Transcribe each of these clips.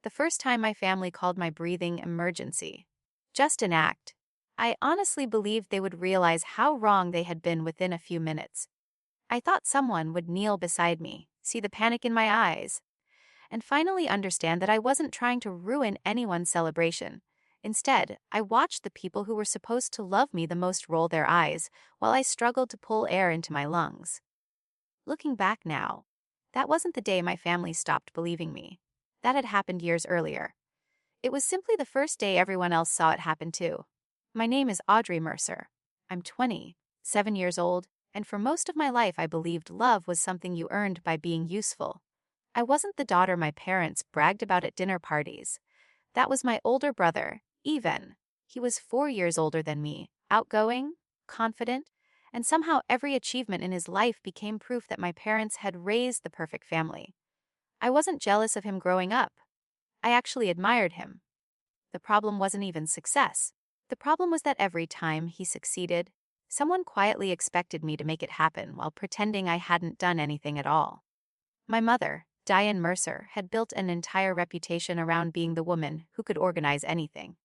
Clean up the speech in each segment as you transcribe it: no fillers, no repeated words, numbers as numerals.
the first time my family called my breathing emergency. Just an act. I honestly believed they would realize how wrong they had been within a few minutes. I thought someone would kneel beside me, see the panic in my eyes, and finally understand that I wasn't trying to ruin anyone's celebration. Instead, I watched the people who were supposed to love me the most roll their eyes while I struggled to pull air into my lungs. Looking back now, that wasn't the day my family stopped believing me. That had happened years earlier. It was simply the first day everyone else saw it happen too. My name is Audrey Mercer. I'm 27 years old, and for most of my life I believed love was something you earned by being useful. I wasn't the daughter my parents bragged about at dinner parties. That was my older brother, Ivan. He was 4 years older than me, outgoing, confident, and somehow every achievement in his life became proof that my parents had raised the perfect family. I wasn't jealous of him growing up. I actually admired him. The problem wasn't even success. The problem was that every time he succeeded, someone quietly expected me to make it happen while pretending I hadn't done anything at all. My mother, Diane Mercer, had built an entire reputation around being the woman who could organize anything.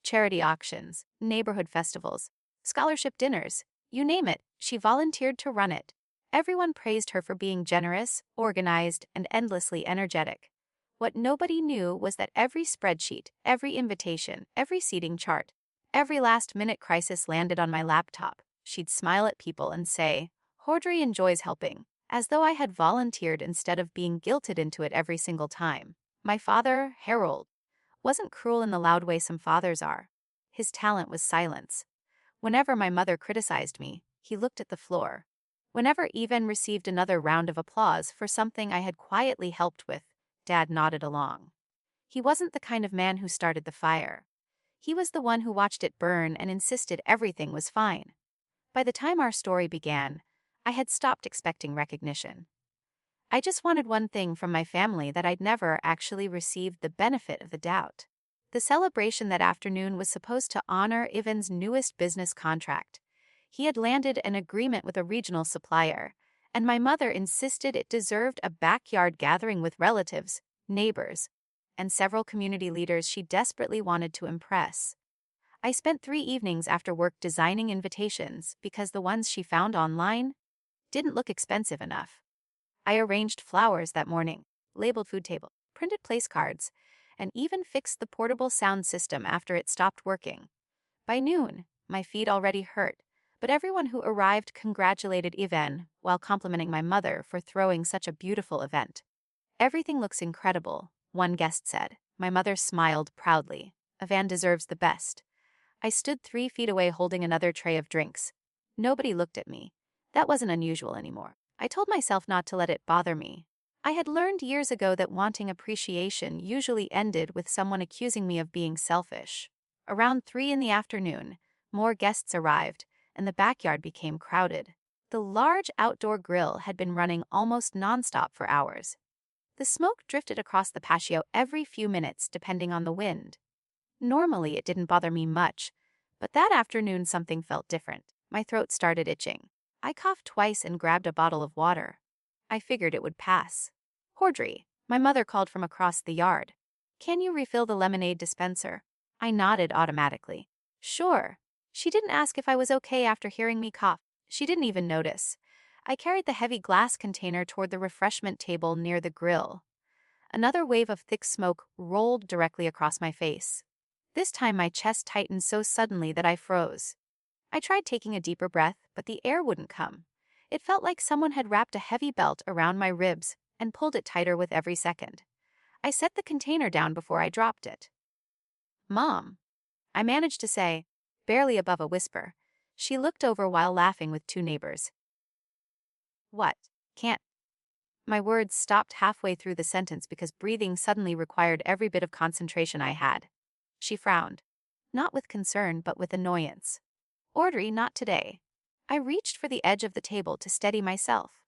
Charity auctions, neighborhood festivals, scholarship dinners, you name it, she volunteered to run it. Everyone praised her for being generous, organized, and endlessly energetic. What nobody knew was that every spreadsheet, every invitation, every seating chart, every last-minute crisis landed on my laptop. She'd smile at people and say, "Audrey enjoys helping," as though I had volunteered instead of being guilted into it every single time. My father, Harold, wasn't cruel in the loud way some fathers are. His talent was silence. Whenever my mother criticized me, he looked at the floor. Whenever Ivan received another round of applause for something I had quietly helped with, Dad nodded along. He wasn't the kind of man who started the fire. He was the one who watched it burn and insisted everything was fine. By the time our story began, I had stopped expecting recognition. I just wanted one thing from my family that I'd never actually received the benefit of the doubt. The celebration that afternoon was supposed to honor Ivan's newest business contract. He had landed an agreement with a regional supplier, and my mother insisted it deserved a backyard gathering with relatives, neighbors, and several community leaders she desperately wanted to impress. I spent 3 evenings after work designing invitations because the ones she found online didn't look expensive enough. I arranged flowers that morning, labeled food table, printed place cards, and even fixed the portable sound system after it stopped working. By noon, my feet already hurt, but everyone who arrived congratulated Ivan while complimenting my mother for throwing such a beautiful event. "Everything looks incredible," one guest said. My mother smiled proudly. "Ivan deserves the best." I stood 3 feet away holding another tray of drinks. Nobody looked at me. That wasn't unusual anymore. I told myself not to let it bother me. I had learned years ago that wanting appreciation usually ended with someone accusing me of being selfish. Around 3 in the afternoon, more guests arrived, and the backyard became crowded. The large outdoor grill had been running almost nonstop for hours. The smoke drifted across the patio every few minutes depending on the wind. Normally it didn't bother me much, but that afternoon something felt different. My throat started itching. I coughed twice and grabbed a bottle of water. I figured it would pass. "Audrey," my mother called from across the yard. "Can you refill the lemonade dispenser?" I nodded automatically. "Sure." She didn't ask if I was okay after hearing me cough. She didn't even notice. I carried the heavy glass container toward the refreshment table near the grill. Another wave of thick smoke rolled directly across my face. This time my chest tightened so suddenly that I froze. I tried taking a deeper breath, but the air wouldn't come. It felt like someone had wrapped a heavy belt around my ribs and pulled it tighter with every second. I set the container down before I dropped it. "Mom," I managed to say, barely above a whisper. She looked over while laughing with 2 neighbors. "What? Can't?" My words stopped halfway through the sentence because breathing suddenly required every bit of concentration I had. She frowned. Not with concern, but with annoyance. "Audrey, not today." I reached for the edge of the table to steady myself.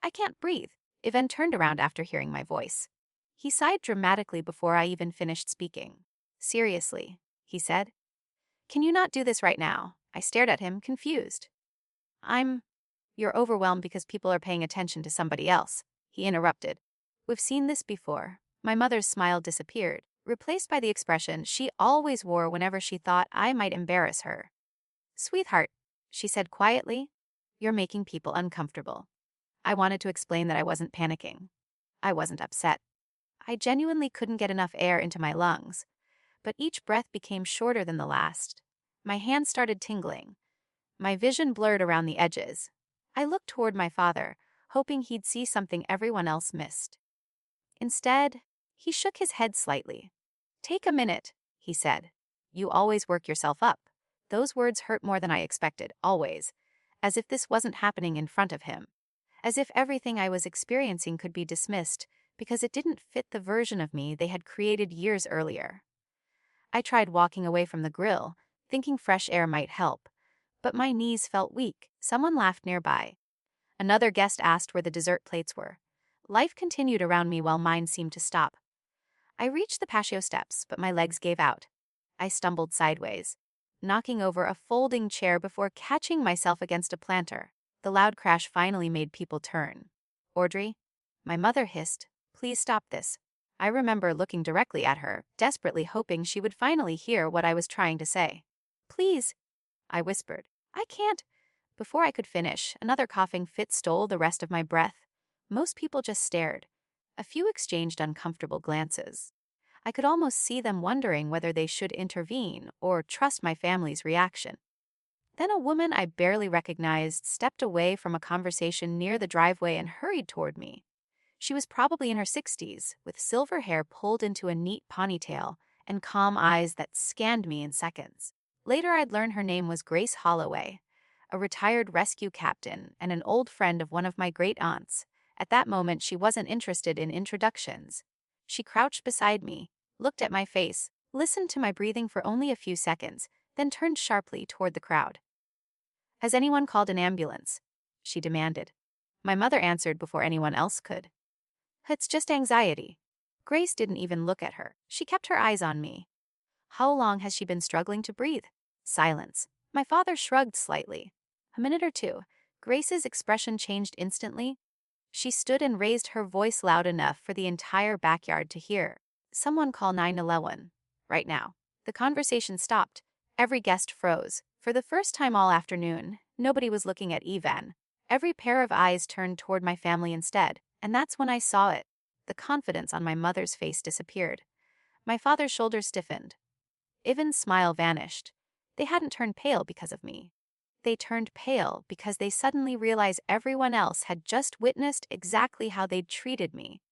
"I can't breathe." Ivan turned around after hearing my voice. He sighed dramatically before I even finished speaking. "Seriously," he said. "Can you not do this right now?" I stared at him, confused. "You're overwhelmed because people are paying attention to somebody else," he interrupted. "We've seen this before. My mother's smile disappeared, replaced by the expression she always wore whenever she thought I might embarrass her. "Sweetheart," she said quietly, "you're making people uncomfortable." I wanted to explain that I wasn't panicking. I wasn't upset. I genuinely couldn't get enough air into my lungs, but each breath became shorter than the last. My hands started tingling. My vision blurred around the edges. I looked toward my father, hoping he'd see something everyone else missed. Instead, he shook his head slightly. "Take a minute," he said. "You always work yourself up." Those words hurt more than I expected, always, as if this wasn't happening in front of him, as if everything I was experiencing could be dismissed because it didn't fit the version of me they had created years earlier. I tried walking away from the grill, thinking fresh air might help, but my knees felt weak. Someone laughed nearby. Another guest asked where the dessert plates were. Life continued around me while mine seemed to stop. I reached the patio steps, but my legs gave out. I stumbled sideways, knocking over a folding chair before catching myself against a planter. The loud crash finally made people turn. "Audrey," my mother hissed, "please stop this." I remember looking directly at her, desperately hoping she would finally hear what I was trying to say. "Please," I whispered. "I can't." Before I could finish, another coughing fit stole the rest of my breath. Most people just stared. A few exchanged uncomfortable glances. I could almost see them wondering whether they should intervene or trust my family's reaction. Then a woman I barely recognized stepped away from a conversation near the driveway and hurried toward me. She was probably in her 60s, with silver hair pulled into a neat ponytail and calm eyes that scanned me in seconds. Later I'd learn her name was Grace Holloway, a retired rescue captain and an old friend of one of my great aunts. At that moment, she wasn't interested in introductions. She crouched beside me, looked at my face, listened to my breathing for only a few seconds, then turned sharply toward the crowd. "Has anyone called an ambulance?" she demanded. My mother answered before anyone else could. "It's just anxiety." Grace didn't even look at her. She kept her eyes on me. "How long has she been struggling to breathe?" Silence. My father shrugged slightly. "A minute or two." Grace's expression changed instantly. She stood and raised her voice loud enough for the entire backyard to hear. "Someone call 911. Right now." The conversation stopped. Every guest froze. For the first time all afternoon, nobody was looking at Evan. Every pair of eyes turned toward my family instead, and that's when I saw it. The confidence on my mother's face disappeared. My father's shoulders stiffened. Ivan's smile vanished. They hadn't turned pale because of me. They turned pale because they suddenly realized everyone else had just witnessed exactly how they'd treated me.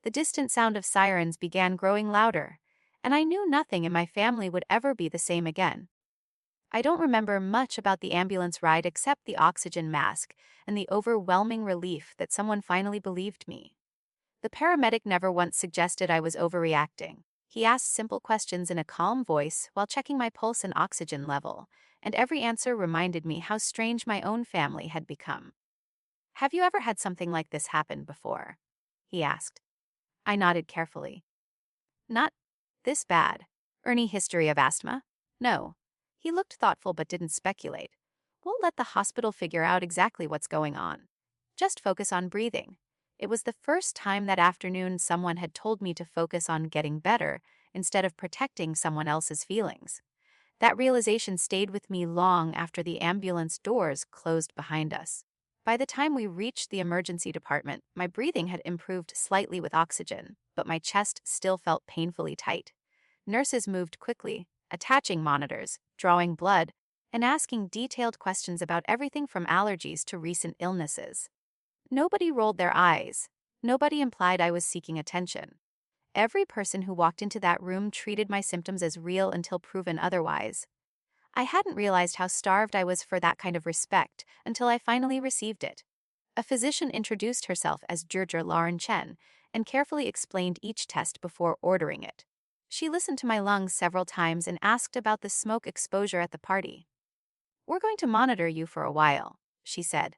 The distant sound of sirens began growing louder, and I knew nothing in my family would ever be the same again. I don't remember much about the ambulance ride except the oxygen mask and the overwhelming relief that someone finally believed me. The paramedic never once suggested I was overreacting. He asked simple questions in a calm voice while checking my pulse and oxygen level, and every answer reminded me how strange my own family had become. "Have you ever had something like this happen before?" he asked. I nodded carefully. "Not this bad. Any history of asthma?" "No." He looked thoughtful but didn't speculate. "We'll let the hospital figure out exactly what's going on. Just focus on breathing." It was the first time that afternoon someone had told me to focus on getting better instead of protecting someone else's feelings. That realization stayed with me long after the ambulance doors closed behind us. By the time we reached the emergency department, my breathing had improved slightly with oxygen, but my chest still felt painfully tight. Nurses moved quickly, attaching monitors, drawing blood, and asking detailed questions about everything from allergies to recent illnesses. Nobody rolled their eyes. Nobody implied I was seeking attention. Every person who walked into that room treated my symptoms as real until proven otherwise. I hadn't realized how starved I was for that kind of respect until I finally received it. A physician introduced herself as Deirdre Lauren Chen and carefully explained each test before ordering it. She listened to my lungs several times and asked about the smoke exposure at the party. "We're going to monitor you for a while," she said.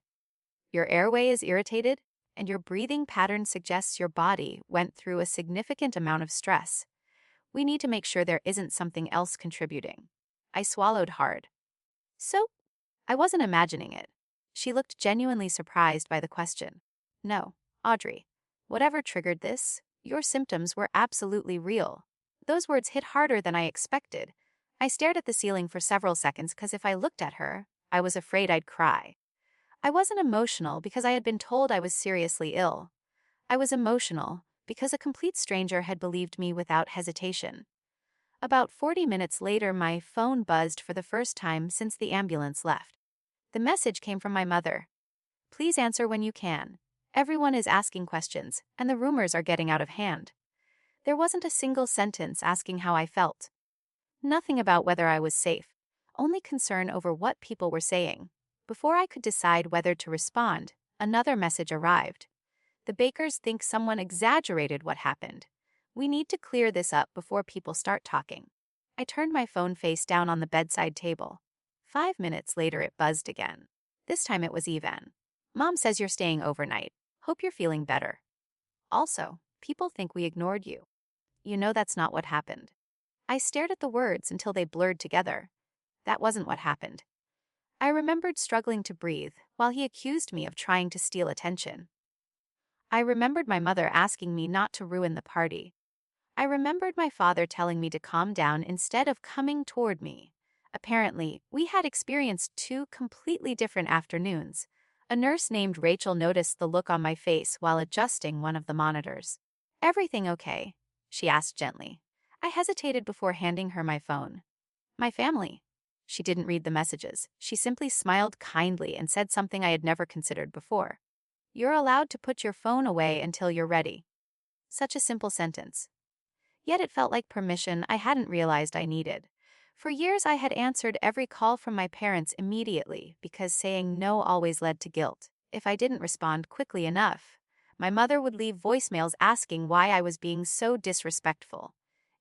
"Your airway is irritated, and your breathing pattern suggests your body went through a significant amount of stress. We need to make sure there isn't something else contributing." I swallowed hard. "So?" I wasn't imagining it. She looked genuinely surprised by the question. "No, Audrey. Whatever triggered this, Your symptoms were absolutely real. Those words hit harder than I expected. I stared at the ceiling for several seconds because if I looked at her, I was afraid I'd cry. I wasn't emotional because I had been told I was seriously ill. I was emotional because a complete stranger had believed me without hesitation. About 40 minutes later, my phone buzzed for the first time since the ambulance left. The message came from my mother. Please answer when you can. Everyone is asking questions, and the rumors are getting out of hand. There wasn't a single sentence asking how I felt. Nothing about whether I was safe, only concern over what people were saying. Before I could decide whether to respond, another message arrived. The Bakers think someone exaggerated what happened. We need to clear this up before people start talking. I turned my phone face down on the bedside table. 5 minutes later, it buzzed again. This time it was Evan. Mom says you're staying overnight. Hope you're feeling better. Also, people think we ignored you. You know that's not what happened. I stared at the words until they blurred together. That wasn't what happened. I remembered struggling to breathe while he accused me of trying to steal attention. I remembered my mother asking me not to ruin the party. I remembered my father telling me to calm down instead of coming toward me. Apparently, we had experienced two completely different afternoons. A nurse named Rachel noticed the look on my face while adjusting one of the monitors. "Everything okay?" she asked gently. I hesitated before handing her my phone. "My family." She didn't read the messages. She simply smiled kindly and said something I had never considered before. "You're allowed to put your phone away until you're ready." Such a simple sentence. Yet it felt like permission I hadn't realized I needed. For years I had answered every call from my parents immediately because saying no always led to guilt. If I didn't respond quickly enough, my mother would leave voicemails asking why I was being so disrespectful.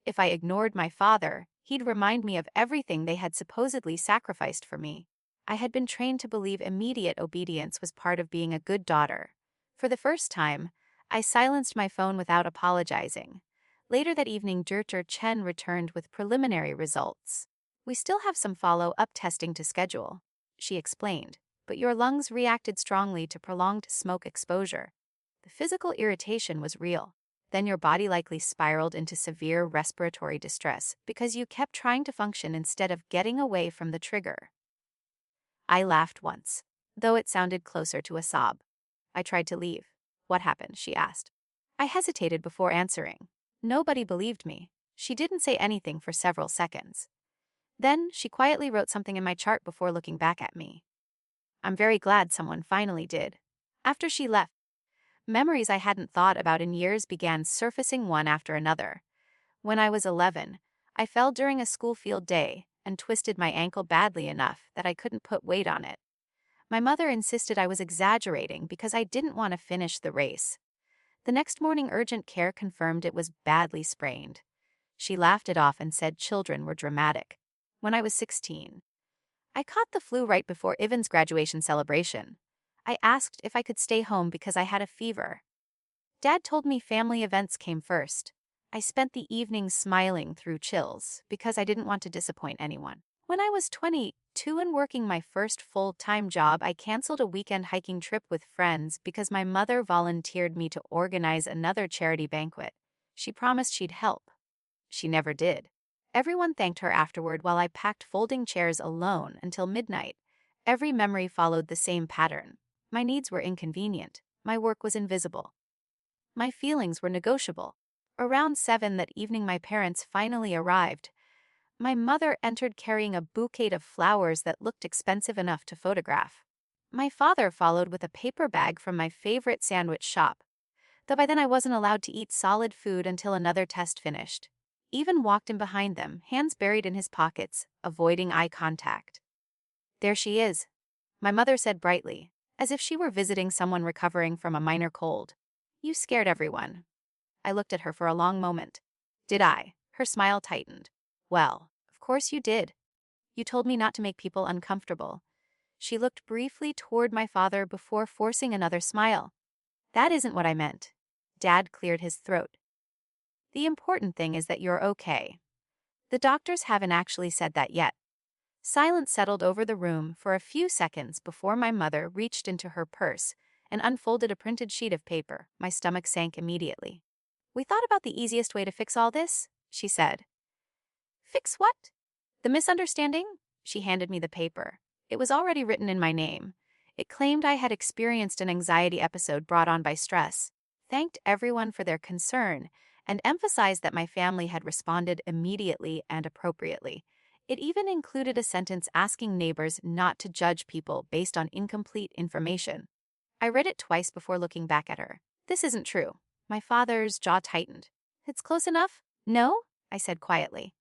If I ignored my father, he'd remind me of everything they had supposedly sacrificed for me. I had been trained to believe immediate obedience was part of being a good daughter. For the first time, I silenced my phone without apologizing. Later that evening, Dr. Chen returned with preliminary results. "We still have some follow-up testing to schedule," she explained, "but your lungs reacted strongly to prolonged smoke exposure. The physical irritation was real. Then your body likely spiraled into severe respiratory distress because you kept trying to function instead of getting away from the trigger." I laughed once, though it sounded closer to a sob. I tried to leave. "What happened?" she asked. I hesitated before answering. Nobody believed me. She didn't say anything for several seconds. Then she quietly wrote something in my chart before looking back at me. "I'm very glad someone finally did." After she left, memories I hadn't thought about in years began surfacing one after another. When I was 11, I fell during a school field day and twisted my ankle badly enough that I couldn't put weight on it. My mother insisted I was exaggerating because I didn't want to finish the race. The next morning, urgent care confirmed it was badly sprained. She laughed it off and said children were dramatic. When I was 16, I caught the flu right before Ivan's graduation celebration. I asked if I could stay home because I had a fever. Dad told me family events came first. I spent the evening smiling through chills because I didn't want to disappoint anyone. When I was 22 and working my first full-time job, I canceled a weekend hiking trip with friends because my mother volunteered me to organize another charity banquet. She promised she'd help. She never did. Everyone thanked her afterward while I packed folding chairs alone until midnight. Every memory followed the same pattern. My needs were inconvenient. My work was invisible. My feelings were negotiable. Around 7 that evening, my parents finally arrived. My mother entered carrying a bouquet of flowers that looked expensive enough to photograph. My father followed with a paper bag from my favorite sandwich shop, though by then I wasn't allowed to eat solid food until another test finished. Even walked in behind them, hands buried in his pockets, avoiding eye contact. "There she is," my mother said brightly, as if she were visiting someone recovering from a minor cold. "You scared everyone." I looked at her for a long moment. "Did I?" Her smile tightened. "Well, of course you did. You told me not to make people uncomfortable." She looked briefly toward my father before forcing another smile. "That isn't what I meant." Dad cleared his throat. "The important thing is that you're okay. The doctors haven't actually said that yet." Silence settled over the room for a few seconds before my mother reached into her purse and unfolded a printed sheet of paper. My stomach sank immediately. We thought about the easiest way to fix all this, she said. Fix what? The misunderstanding? She handed me the paper. It was already written in my name. It claimed I had experienced an anxiety episode brought on by stress, thanked everyone for their concern, and emphasized that my family had responded immediately and appropriately. It even included a sentence asking neighbors not to judge people based on incomplete information. I read it twice before looking back at her. This isn't true. My father's jaw tightened. It's close enough? No? I said quietly.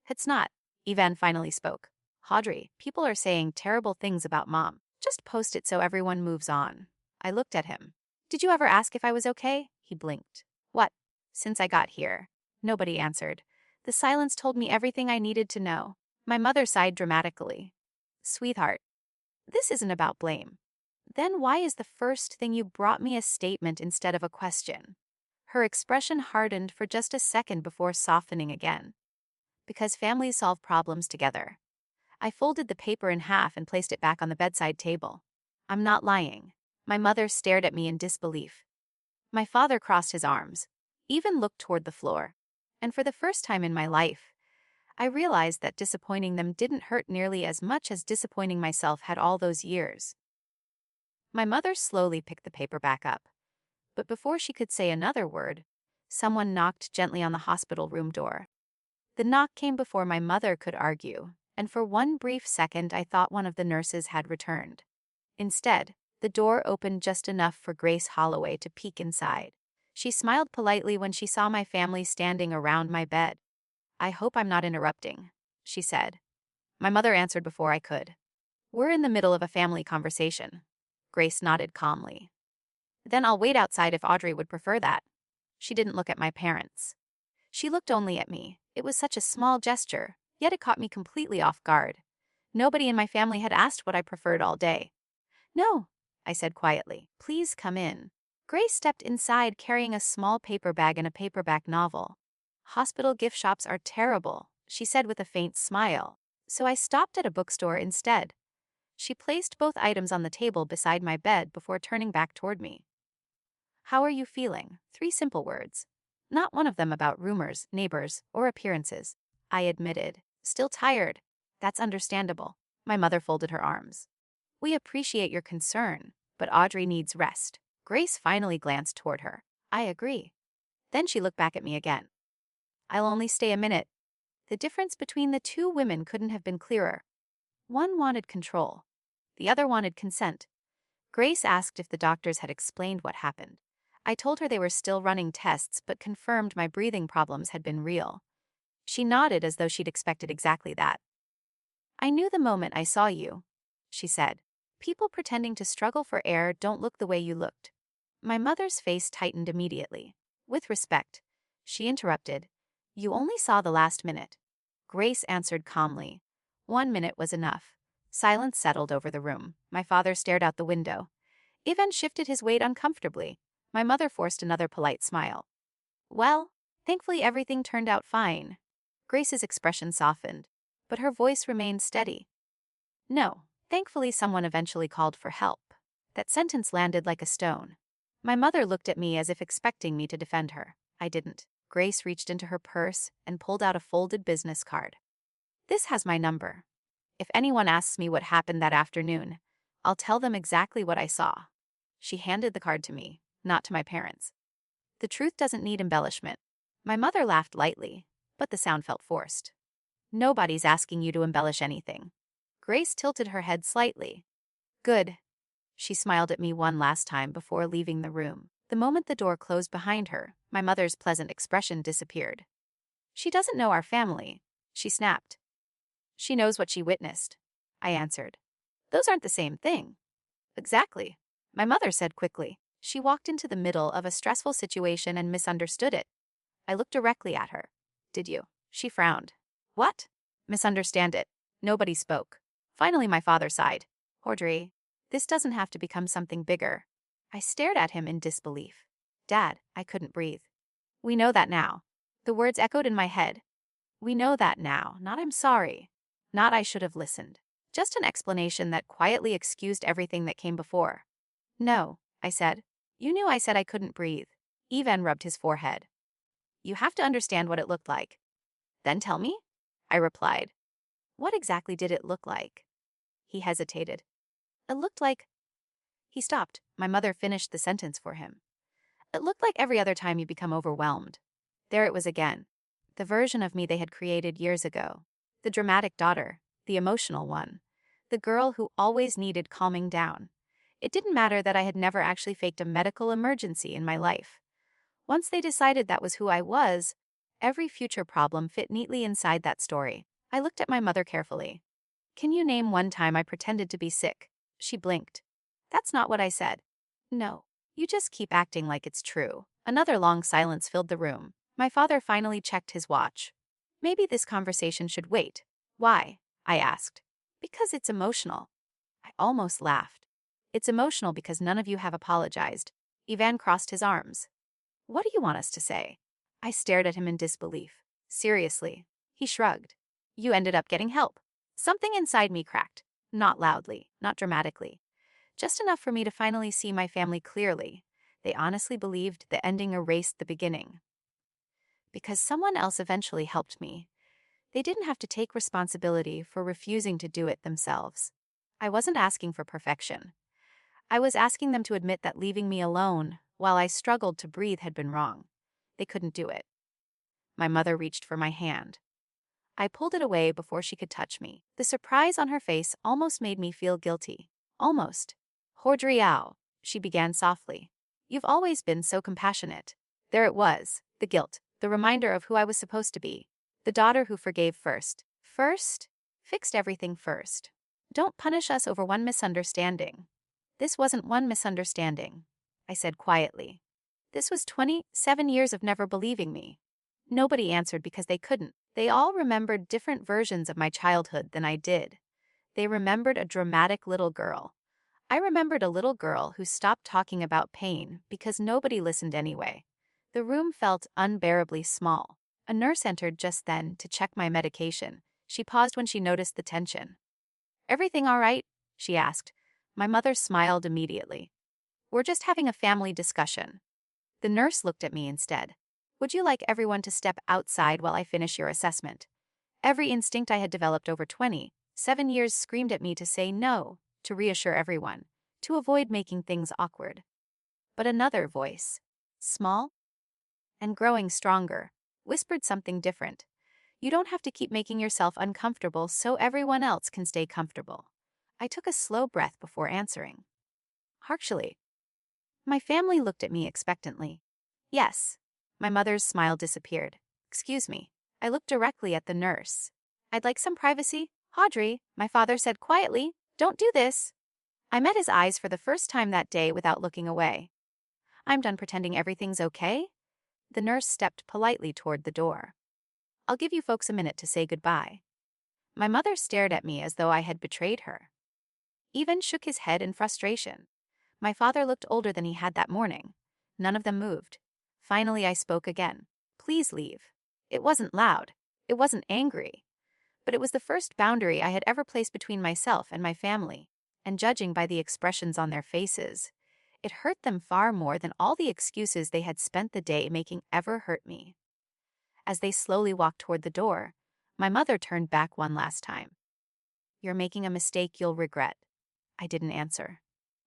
It's not. Ivan finally spoke. Audrey, people are saying terrible things about Mom. Just post it so everyone moves on. I looked at him. Did you ever ask if I was okay? He blinked. What? Since I got here. Nobody answered. The silence told me everything I needed to know. My mother sighed dramatically. Sweetheart, this isn't about blame. Then why is the first thing you brought me a statement instead of a question? Her expression hardened for just a second before softening again. Because families solve problems together. I folded the paper in half and placed it back on the bedside table. I'm not lying. My mother stared at me in disbelief. My father crossed his arms, even looked toward the floor. And for the first time in my life, I realized that disappointing them didn't hurt nearly as much as disappointing myself had all those years. My mother slowly picked the paper back up. But before she could say another word, someone knocked gently on the hospital room door. The knock came before my mother could argue, and for one brief second I thought one of the nurses had returned. Instead, the door opened just enough for Grace Holloway to peek inside. She smiled politely when she saw my family standing around my bed. I hope I'm not interrupting, she said. My mother answered before I could. We're in the middle of a family conversation. Grace nodded calmly. Then I'll wait outside if Audrey would prefer that. She didn't look at my parents. She looked only at me. It was such a small gesture, yet it caught me completely off guard. Nobody in my family had asked what I preferred all day. No, I said quietly. Please come in. Grace stepped inside carrying a small paper bag and a paperback novel. Hospital gift shops are terrible, she said with a faint smile. So I stopped at a bookstore instead. She placed both items on the table beside my bed before turning back toward me. How are you feeling? 3 simple words. Not one of them about rumors, neighbors, or appearances. I admitted. Still tired. That's understandable. My mother folded her arms. We appreciate your concern, but Audrey needs rest. Grace finally glanced toward her. I agree. Then she looked back at me again. I'll only stay a minute. The difference between the two women couldn't have been clearer. One wanted control. The other wanted consent. Grace asked if the doctors had explained what happened. I told her they were still running tests but confirmed my breathing problems had been real. She nodded as though she'd expected exactly that. I knew the moment I saw you, she said. People pretending to struggle for air don't look the way you looked. My mother's face tightened immediately. With respect, she interrupted. You only saw the last minute. Grace answered calmly. 1 minute was enough. Silence settled over the room. My father stared out the window. Ivan shifted his weight uncomfortably. My mother forced another polite smile. Well, thankfully everything turned out fine. Grace's expression softened, but her voice remained steady. No, thankfully someone eventually called for help. That sentence landed like a stone. My mother looked at me as if expecting me to defend her. I didn't. Grace reached into her purse and pulled out a folded business card. This has my number. If anyone asks me what happened that afternoon, I'll tell them exactly what I saw. She handed the card to me, not to my parents. The truth doesn't need embellishment. My mother laughed lightly, but the sound felt forced. Nobody's asking you to embellish anything. Grace tilted her head slightly. Good. She smiled at me one last time before leaving the room. The moment the door closed behind her, my mother's pleasant expression disappeared. She doesn't know our family, she snapped. She knows what she witnessed, I answered. Those aren't the same thing. Exactly, my mother said quickly. She walked into the middle of a stressful situation and misunderstood it. I looked directly at her. Did you? She frowned. What? Misunderstand it. Nobody spoke. Finally, my father sighed. Audrey, this doesn't have to become something bigger. I stared at him in disbelief. Dad, I couldn't breathe. We know that now. The words echoed in my head. We know that now, not I'm sorry. Not I should have listened. Just an explanation that quietly excused everything that came before. No, I said. You knew I said I couldn't breathe. Ivan rubbed his forehead. You have to understand what it looked like. Then tell me? I replied. What exactly did it look like? He hesitated. It looked like... He stopped. My mother finished the sentence for him. It looked like every other time you become overwhelmed. There it was again. The version of me they had created years ago. The dramatic daughter. The emotional one. The girl who always needed calming down. It didn't matter that I had never actually faked a medical emergency in my life. Once they decided that was who I was, every future problem fit neatly inside that story. I looked at my mother carefully. Can you name one time I pretended to be sick? She blinked. That's not what I said. No. You just keep acting like it's true. Another long silence filled the room. My father finally checked his watch. Maybe this conversation should wait. Why? I asked. Because it's emotional. I almost laughed. It's emotional because none of you have apologized. Ivan crossed his arms. What do you want us to say? I stared at him in disbelief. Seriously. He shrugged. You ended up getting help. Something inside me cracked. Not loudly, not dramatically. Just enough for me to finally see my family clearly. They honestly believed the ending erased the beginning. Because someone else eventually helped me. They didn't have to take responsibility for refusing to do it themselves. I wasn't asking for perfection. I was asking them to admit that leaving me alone, while I struggled to breathe, had been wrong. They couldn't do it. My mother reached for my hand. I pulled it away before she could touch me. The surprise on her face almost made me feel guilty. Almost. Audrey, she began softly. You've always been so compassionate. There it was, the guilt, the reminder of who I was supposed to be. The daughter who forgave first. First? Fixed everything first. Don't punish us over one misunderstanding. This wasn't one misunderstanding, I said quietly. This was 27 years of never believing me. Nobody answered because they couldn't. They all remembered different versions of my childhood than I did. They remembered a dramatic little girl. I remembered a little girl who stopped talking about pain because nobody listened anyway. The room felt unbearably small. A nurse entered just then to check my medication. She paused when she noticed the tension. Everything all right? She asked. My mother smiled immediately. We're just having a family discussion. The nurse looked at me instead. Would you like everyone to step outside while I finish your assessment? Every instinct I had developed over 27 years screamed at me to say no, to reassure everyone, to avoid making things awkward. But another voice, small and growing stronger, whispered something different. You don't have to keep making yourself uncomfortable so everyone else can stay comfortable. I took a slow breath before answering. Harshly. My family looked at me expectantly. Yes. My mother's smile disappeared. Excuse me. I looked directly at the nurse. I'd like some privacy. Audrey, my father said quietly, don't do this. I met his eyes for the first time that day without looking away. I'm done pretending everything's okay. The nurse stepped politely toward the door. I'll give you folks a minute to say goodbye. My mother stared at me as though I had betrayed her. Ivan shook his head in frustration. My father looked older than he had that morning. None of them moved. Finally, I spoke again. Please leave. It wasn't loud. It wasn't angry. But it was the first boundary I had ever placed between myself and my family. And judging by the expressions on their faces, it hurt them far more than all the excuses they had spent the day making ever hurt me. As they slowly walked toward the door, my mother turned back one last time. You're making a mistake you'll regret. I didn't answer.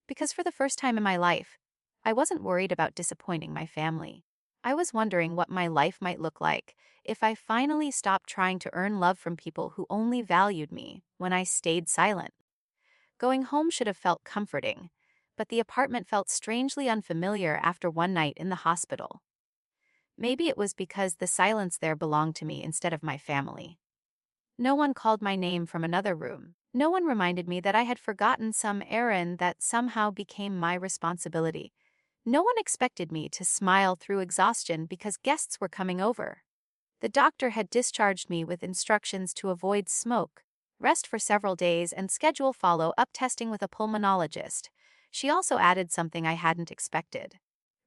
Because for the first time in my life, I wasn't worried about disappointing my family. I was wondering what my life might look like if I finally stopped trying to earn love from people who only valued me when I stayed silent. Going home should have felt comforting, but the apartment felt strangely unfamiliar after one night in the hospital. Maybe it was because the silence there belonged to me instead of my family. No one called my name from another room. No one reminded me that I had forgotten some errand that somehow became my responsibility. No one expected me to smile through exhaustion because guests were coming over. The doctor had discharged me with instructions to avoid smoke, rest for several days, and schedule follow-up testing with a pulmonologist. She also added something I hadn't expected.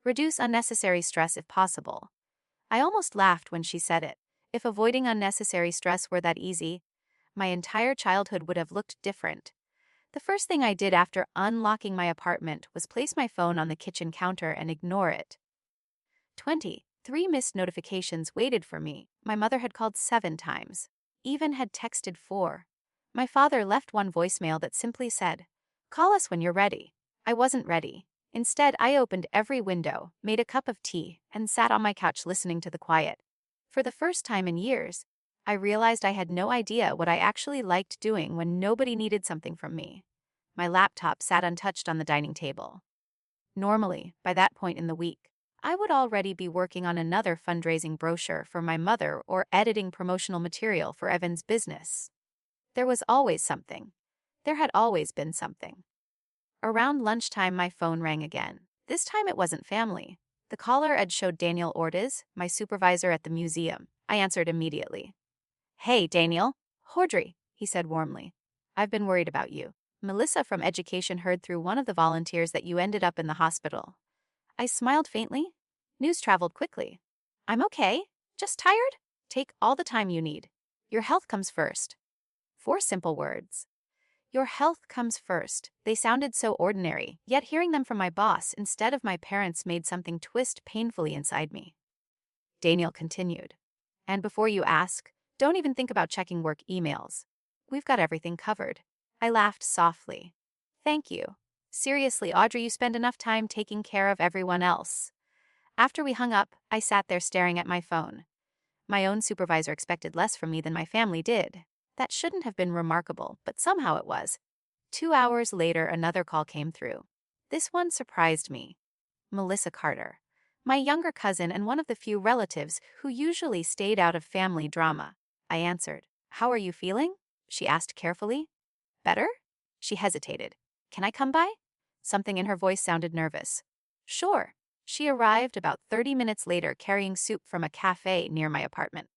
Reduce unnecessary stress if possible. I almost laughed when she said it. If avoiding unnecessary stress were that easy, my entire childhood would have looked different. The first thing I did after unlocking my apartment was place my phone on the kitchen counter and ignore it. 3 missed notifications waited for me. My mother had called 7 times. Even had texted 4. My father left one voicemail that simply said, "Call us when you're ready." I wasn't ready. Instead, I opened every window, made a cup of tea, and sat on my couch listening to the quiet. For the first time in years, I realized I had no idea what I actually liked doing when nobody needed something from me. My laptop sat untouched on the dining table. Normally, by that point in the week, I would already be working on another fundraising brochure for my mother or editing promotional material for Evan's business. There was always something. There had always been something. Around lunchtime, my phone rang again. This time it wasn't family. The caller had showed Daniel Ortiz, my supervisor at the museum. I answered immediately. "Hey, Daniel." "Audrey," he said warmly. "I've been worried about you. Melissa from education heard through one of the volunteers that you ended up in the hospital." I smiled faintly. News traveled quickly. "I'm okay. Just tired? Take all the time you need. Your health comes first." 4 simple words. Your health comes first. They sounded so ordinary, yet hearing them from my boss instead of my parents made something twist painfully inside me. Daniel continued. "And before you ask, don't even think about checking work emails. We've got everything covered." I laughed softly. "Thank you. Seriously, Audrey, you spend enough time taking care of everyone else." After we hung up, I sat there staring at my phone. My own supervisor expected less from me than my family did. That shouldn't have been remarkable, but somehow it was. 2 hours later, another call came through. This one surprised me. Melissa Carter, my younger cousin and one of the few relatives who usually stayed out of family drama. I answered. "How are you feeling?" she asked carefully. "Better?" She hesitated. "Can I come by?" Something in her voice sounded nervous. "Sure." She arrived about 30 minutes later carrying soup from a cafe near my apartment.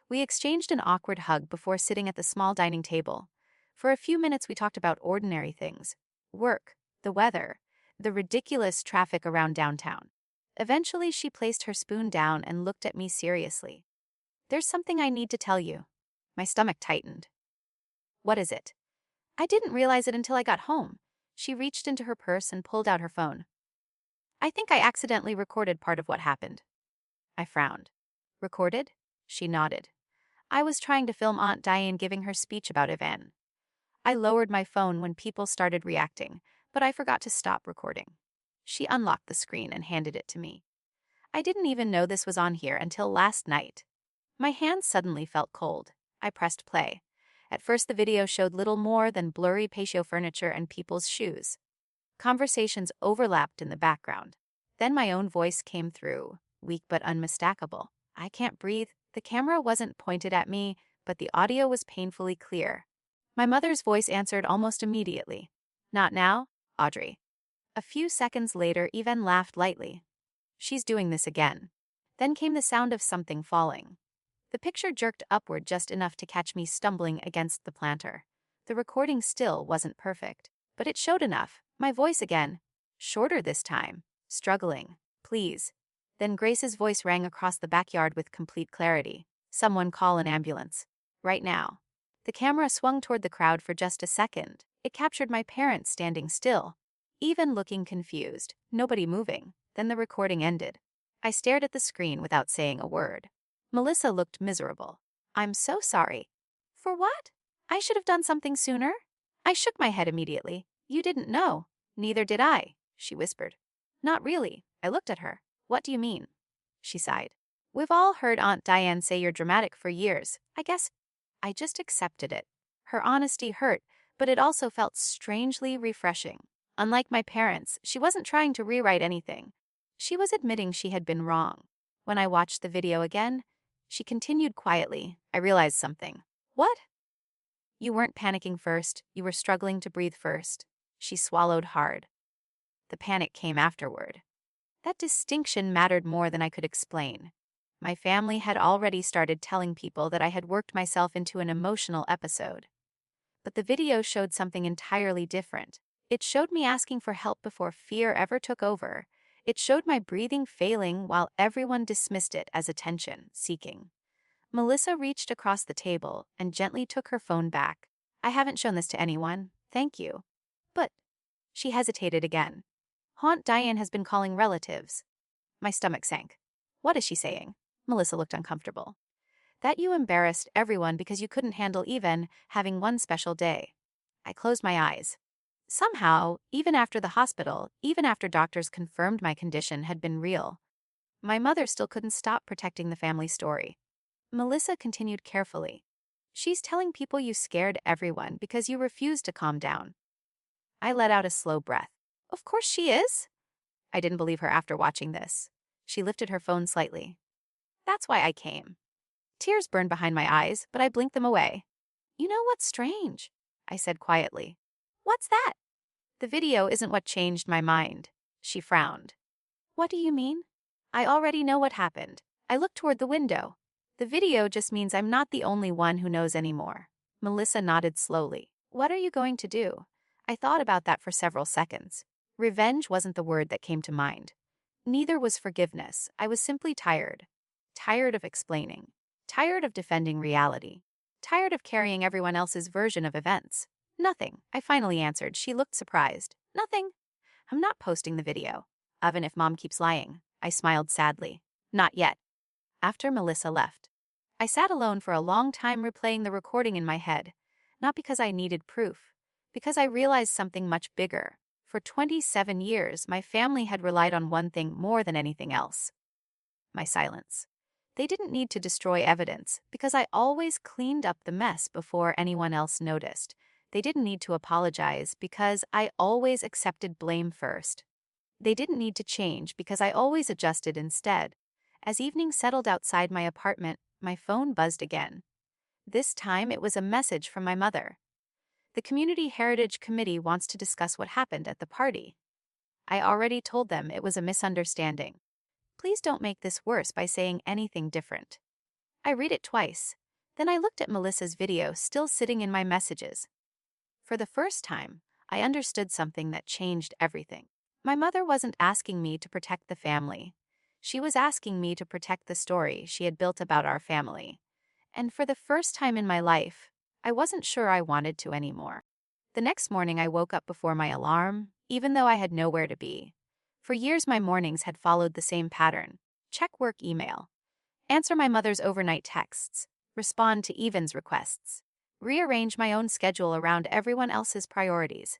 We exchanged an awkward hug before sitting at the small dining table. For a few minutes we talked about ordinary things. Work, the weather, the ridiculous traffic around downtown. Eventually she placed her spoon down and looked at me seriously. "There's something I need to tell you." My stomach tightened. "What is it?" "I didn't realize it until I got home." She reached into her purse and pulled out her phone. "I think I accidentally recorded part of what happened." I frowned. "Recorded?" She nodded. "I was trying to film Aunt Diane giving her speech about Evan. I lowered my phone when people started reacting, but I forgot to stop recording." She unlocked the screen and handed it to me. "I didn't even know this was on here until last night." My hands suddenly felt cold. I pressed play. At first the video showed little more than blurry patio furniture and people's shoes. Conversations overlapped in the background. Then my own voice came through, weak but unmistakable. "I can't breathe." The camera wasn't pointed at me, but the audio was painfully clear. My mother's voice answered almost immediately. "Not now, Audrey." A few seconds later, Evan laughed lightly. "She's doing this again." Then came the sound of something falling. The picture jerked upward just enough to catch me stumbling against the planter. The recording still wasn't perfect, but it showed enough. My voice again. Shorter this time. Struggling. "Please." Then Grace's voice rang across the backyard with complete clarity. "Someone call an ambulance. Right now." The camera swung toward the crowd for just a second. It captured my parents standing still, even looking confused, nobody moving. Then the recording ended. I stared at the screen without saying a word. Melissa looked miserable. "I'm so sorry." "For what?" "I should have done something sooner." I shook my head immediately. "You didn't know." "Neither did I," she whispered. "Not really." I looked at her. "What do you mean?" She sighed. "We've all heard Aunt Diane say you're dramatic for years. I guess I just accepted it." Her honesty hurt, but it also felt strangely refreshing. Unlike my parents, she wasn't trying to rewrite anything. She was admitting she had been wrong. When I watched the video again, she continued quietly. I realized something. "What?" "You weren't panicking first. You were struggling to breathe first." She swallowed hard. "The panic came afterward." That distinction mattered more than I could explain. My family had already started telling people that I had worked myself into an emotional episode. But the video showed something entirely different. It showed me asking for help before fear ever took over. It showed my breathing failing while everyone dismissed it as attention-seeking. Melissa reached across the table and gently took her phone back. "I haven't shown this to anyone. Thank you." "But..." She hesitated again. "Aunt Diane has been calling relatives." My stomach sank. What is she saying? Melissa looked uncomfortable. That you embarrassed everyone because you couldn't handle even having one special day. I closed my eyes. Somehow, even after the hospital, even after doctors confirmed my condition had been real, my mother still couldn't stop protecting the family story. Melissa continued carefully. She's telling people you scared everyone because you refused to calm down. I let out a slow breath. Of course she is. I didn't believe her after watching this. She lifted her phone slightly. That's why I came. Tears burned behind my eyes, but I blinked them away. You know what's strange? I said quietly. What's that? The video isn't what changed my mind. She frowned. What do you mean? I already know what happened. I looked toward the window. The video just means I'm not the only one who knows anymore. Melissa nodded slowly. What are you going to do? I thought about that for several seconds. Revenge wasn't the word that came to mind. Neither was forgiveness. I was simply tired. Tired of explaining. Tired of defending reality. Tired of carrying everyone else's version of events. Nothing, I finally answered. She looked surprised. Nothing. I'm not posting the video. Even if Mom keeps lying. I smiled sadly. Not yet. After Melissa left, I sat alone for a long time replaying the recording in my head. Not because I needed proof. Because I realized something much bigger. For 27 years, my family had relied on one thing more than anything else. My silence. They didn't need to destroy evidence, because I always cleaned up the mess before anyone else noticed. They didn't need to apologize, because I always accepted blame first. They didn't need to change, because I always adjusted instead. As evening settled outside my apartment, my phone buzzed again. This time it was a message from my mother. The Community Heritage Committee wants to discuss what happened at the party. I already told them it was a misunderstanding. Please don't make this worse by saying anything different. I read it twice. Then I looked at Melissa's video still sitting in my messages. For the first time, I understood something that changed everything. My mother wasn't asking me to protect the family. She was asking me to protect the story she had built about our family. And for the first time in my life, I wasn't sure I wanted to anymore. The next morning I woke up before my alarm, even though I had nowhere to be. For years my mornings had followed the same pattern. Check work email. Answer my mother's overnight texts. Respond to Evan's requests. Rearrange my own schedule around everyone else's priorities.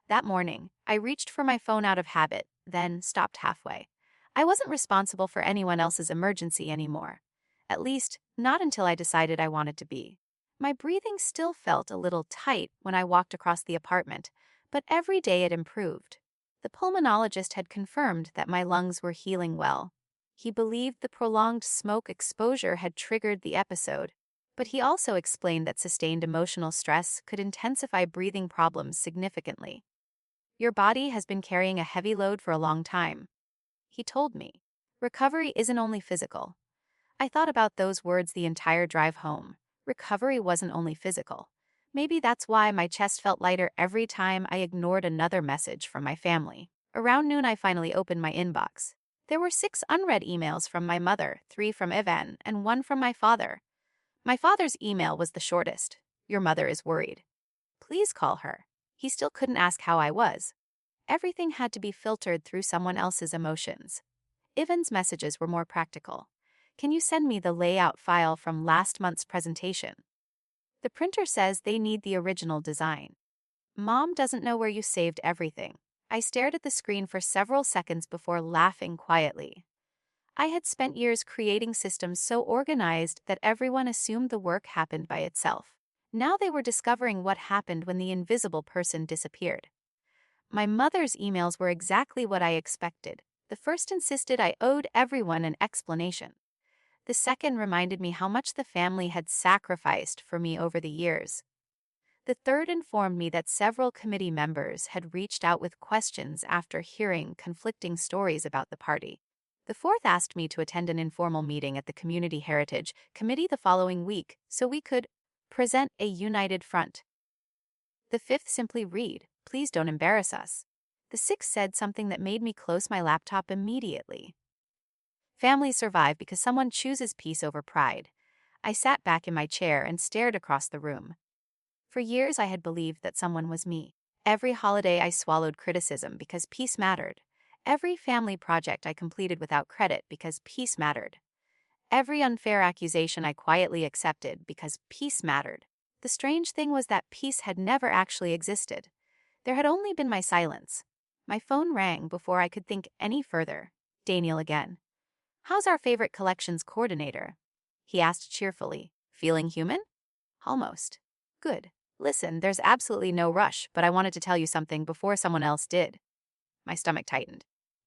That morning, I reached for my phone out of habit, then stopped halfway. I wasn't responsible for anyone else's emergency anymore. At least, not until I decided I wanted to be. My breathing still felt a little tight when I walked across the apartment, but every day it improved. The pulmonologist had confirmed that my lungs were healing well. He believed the prolonged smoke exposure had triggered the episode, but he also explained that sustained emotional stress could intensify breathing problems significantly. Your body has been carrying a heavy load for a long time. He told me. Recovery isn't only physical. I thought about those words the entire drive home. Recovery wasn't only physical. Maybe that's why my chest felt lighter every time I ignored another message from my family. Around noon I finally opened my inbox. There were 6 unread emails from my mother, 3 from Ivan, and 1 from my father. My father's email was the shortest. Your mother is worried. Please call her. He still couldn't ask how I was. Everything had to be filtered through someone else's emotions. Ivan's messages were more practical. Can you send me the layout file from last month's presentation? The printer says they need the original design. Mom doesn't know where you saved everything. I stared at the screen for several seconds before laughing quietly. I had spent years creating systems so organized that everyone assumed the work happened by itself. Now they were discovering what happened when the invisible person disappeared. My mother's emails were exactly what I expected. The first insisted I owed everyone an explanation. The second reminded me how much the family had sacrificed for me over the years. The third informed me that several committee members had reached out with questions after hearing conflicting stories about the party. The fourth asked me to attend an informal meeting at the Community Heritage Committee the following week so we could present a united front. The fifth simply read, "Please don't embarrass us." The sixth said something that made me close my laptop immediately. Families survive because someone chooses peace over pride. I sat back in my chair and stared across the room. For years I had believed that someone was me. Every holiday I swallowed criticism because peace mattered. Every family project I completed without credit because peace mattered. Every unfair accusation I quietly accepted because peace mattered. The strange thing was that peace had never actually existed. There had only been my silence. My phone rang before I could think any further. Daniel again. "How's our favorite collections coordinator?" he asked cheerfully. "Feeling human?" "Almost." "Good. Listen, there's absolutely no rush, but I wanted to tell you something before someone else did." My stomach tightened.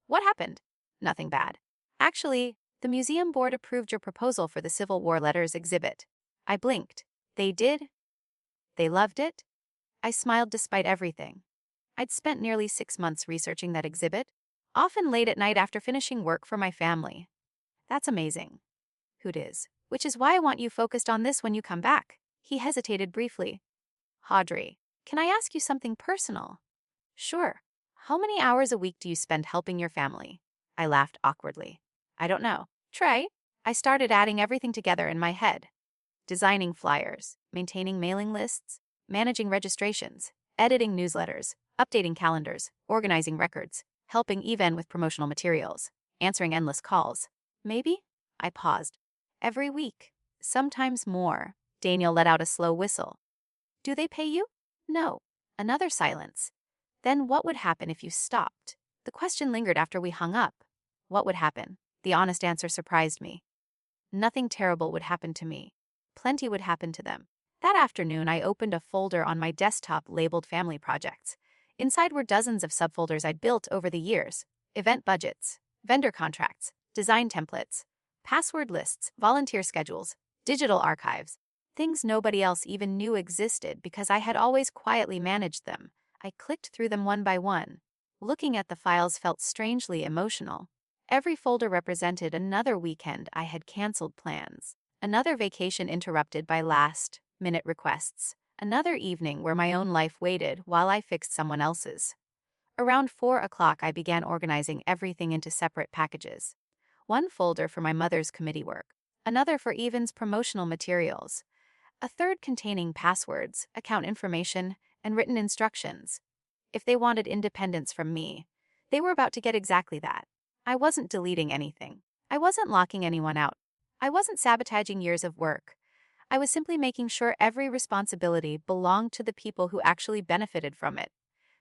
"What happened?" "Nothing bad. Actually, the museum board approved your proposal for the Civil War letters exhibit." I blinked. "They did? They loved it?" I smiled despite everything. I'd spent nearly 6 months researching that exhibit, often late at night after finishing work for my family. "That's amazing." "Hoot is. Which is why I want you focused on this when you come back." He hesitated briefly. "Audrey, can I ask you something personal?" "Sure. How many hours a week do you spend helping your family?" I laughed awkwardly. "I don't know." "Trey?" I started adding everything together in my head. Designing flyers, maintaining mailing lists, managing registrations, editing newsletters, updating calendars, organizing records, helping Evan with promotional materials, answering endless calls. "Maybe?" I paused. "Every week. Sometimes more." Daniel let out a slow whistle. "Do they pay you?" "No." Another silence. "Then what would happen if you stopped?" The question lingered after we hung up. What would happen? The honest answer surprised me. Nothing terrible would happen to me. Plenty would happen to them. That afternoon, I opened a folder on my desktop labeled Family Projects. Inside were dozens of subfolders I'd built over the years: event budgets, vendor contracts, design templates, password lists, volunteer schedules, digital archives, things nobody else even knew existed because I had always quietly managed them. I clicked through them one by one. Looking at the files felt strangely emotional. Every folder represented another weekend I had canceled plans, another vacation interrupted by last-minute requests, another evening where my own life waited while I fixed someone else's. Around 4 o'clock, I began organizing everything into separate packages. One folder for my mother's committee work, another for Evan's promotional materials, a third containing passwords, account information, and written instructions. If they wanted independence from me, they were about to get exactly that. I wasn't deleting anything. I wasn't locking anyone out. I wasn't sabotaging years of work. I was simply making sure every responsibility belonged to the people who actually benefited from it.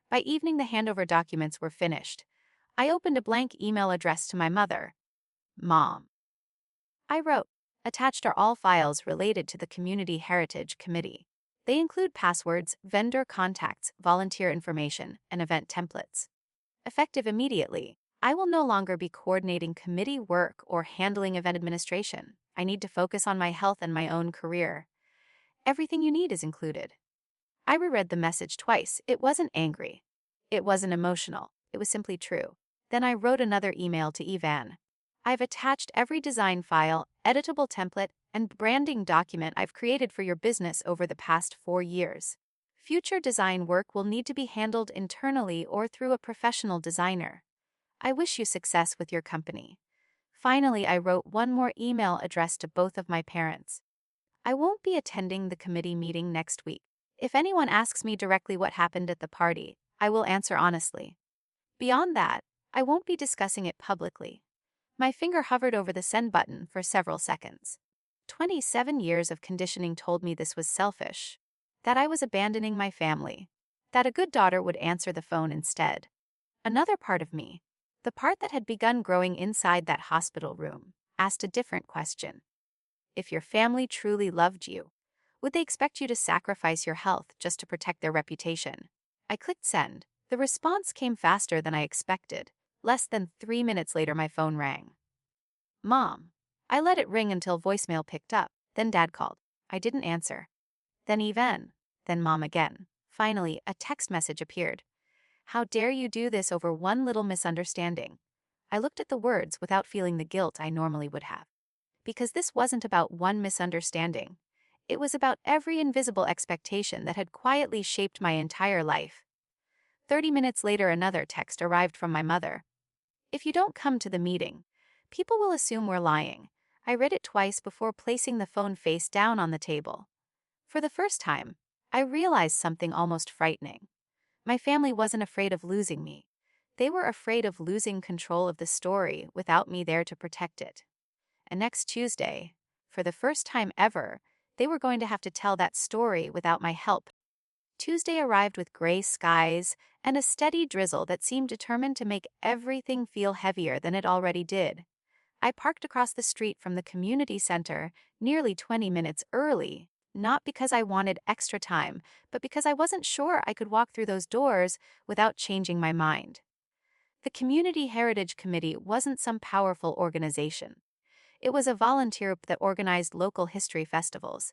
By evening, the handover documents were finished. I opened a blank email addressed to my mother. "Mom," I wrote. "Attached are all files related to the Community Heritage Committee. They include passwords, vendor contacts, volunteer information, and event templates. Effective immediately, I will no longer be coordinating committee work or handling event administration. I need to focus on my health and my own career. Everything you need is included." I reread the message twice. It wasn't angry. It wasn't emotional. It was simply true. Then I wrote another email to Evan. "I've attached every design file, editable template, and branding document I've created for your business over the past 4 years. Future design work will need to be handled internally or through a professional designer. I wish you success with your company." Finally, I wrote one more email addressed to both of my parents. "I won't be attending the committee meeting next week. If anyone asks me directly what happened at the party, I will answer honestly. Beyond that, I won't be discussing it publicly." My finger hovered over the send button for several seconds. 27 years of conditioning told me this was selfish, that I was abandoning my family, that a good daughter would answer the phone instead. Another part of me, the part that had begun growing inside that hospital room, asked a different question. If your family truly loved you, would they expect you to sacrifice your health just to protect their reputation? I clicked send. The response came faster than I expected. Less than 3 minutes later, my phone rang. "Mom." I let it ring until voicemail picked up. Then Dad called. I didn't answer. Then Evan. Then Mom again. Finally, a text message appeared. "How dare you do this over one little misunderstanding?" I looked at the words without feeling the guilt I normally would have. Because this wasn't about one misunderstanding. It was about every invisible expectation that had quietly shaped my entire life. 30 minutes later, another text arrived from my mother. "If you don't come to the meeting, people will assume we're lying." I read it twice before placing the phone face down on the table. For the first time, I realized something almost frightening. My family wasn't afraid of losing me. They were afraid of losing control of the story without me there to protect it. And next Tuesday, for the first time ever, they were going to have to tell that story without my help. Tuesday arrived with gray skies and a steady drizzle that seemed determined to make everything feel heavier than it already did. I parked across the street from the community center nearly 20 minutes early, not because I wanted extra time, but because I wasn't sure I could walk through those doors without changing my mind. The Community Heritage Committee wasn't some powerful organization. It was a volunteer group that organized local history festivals,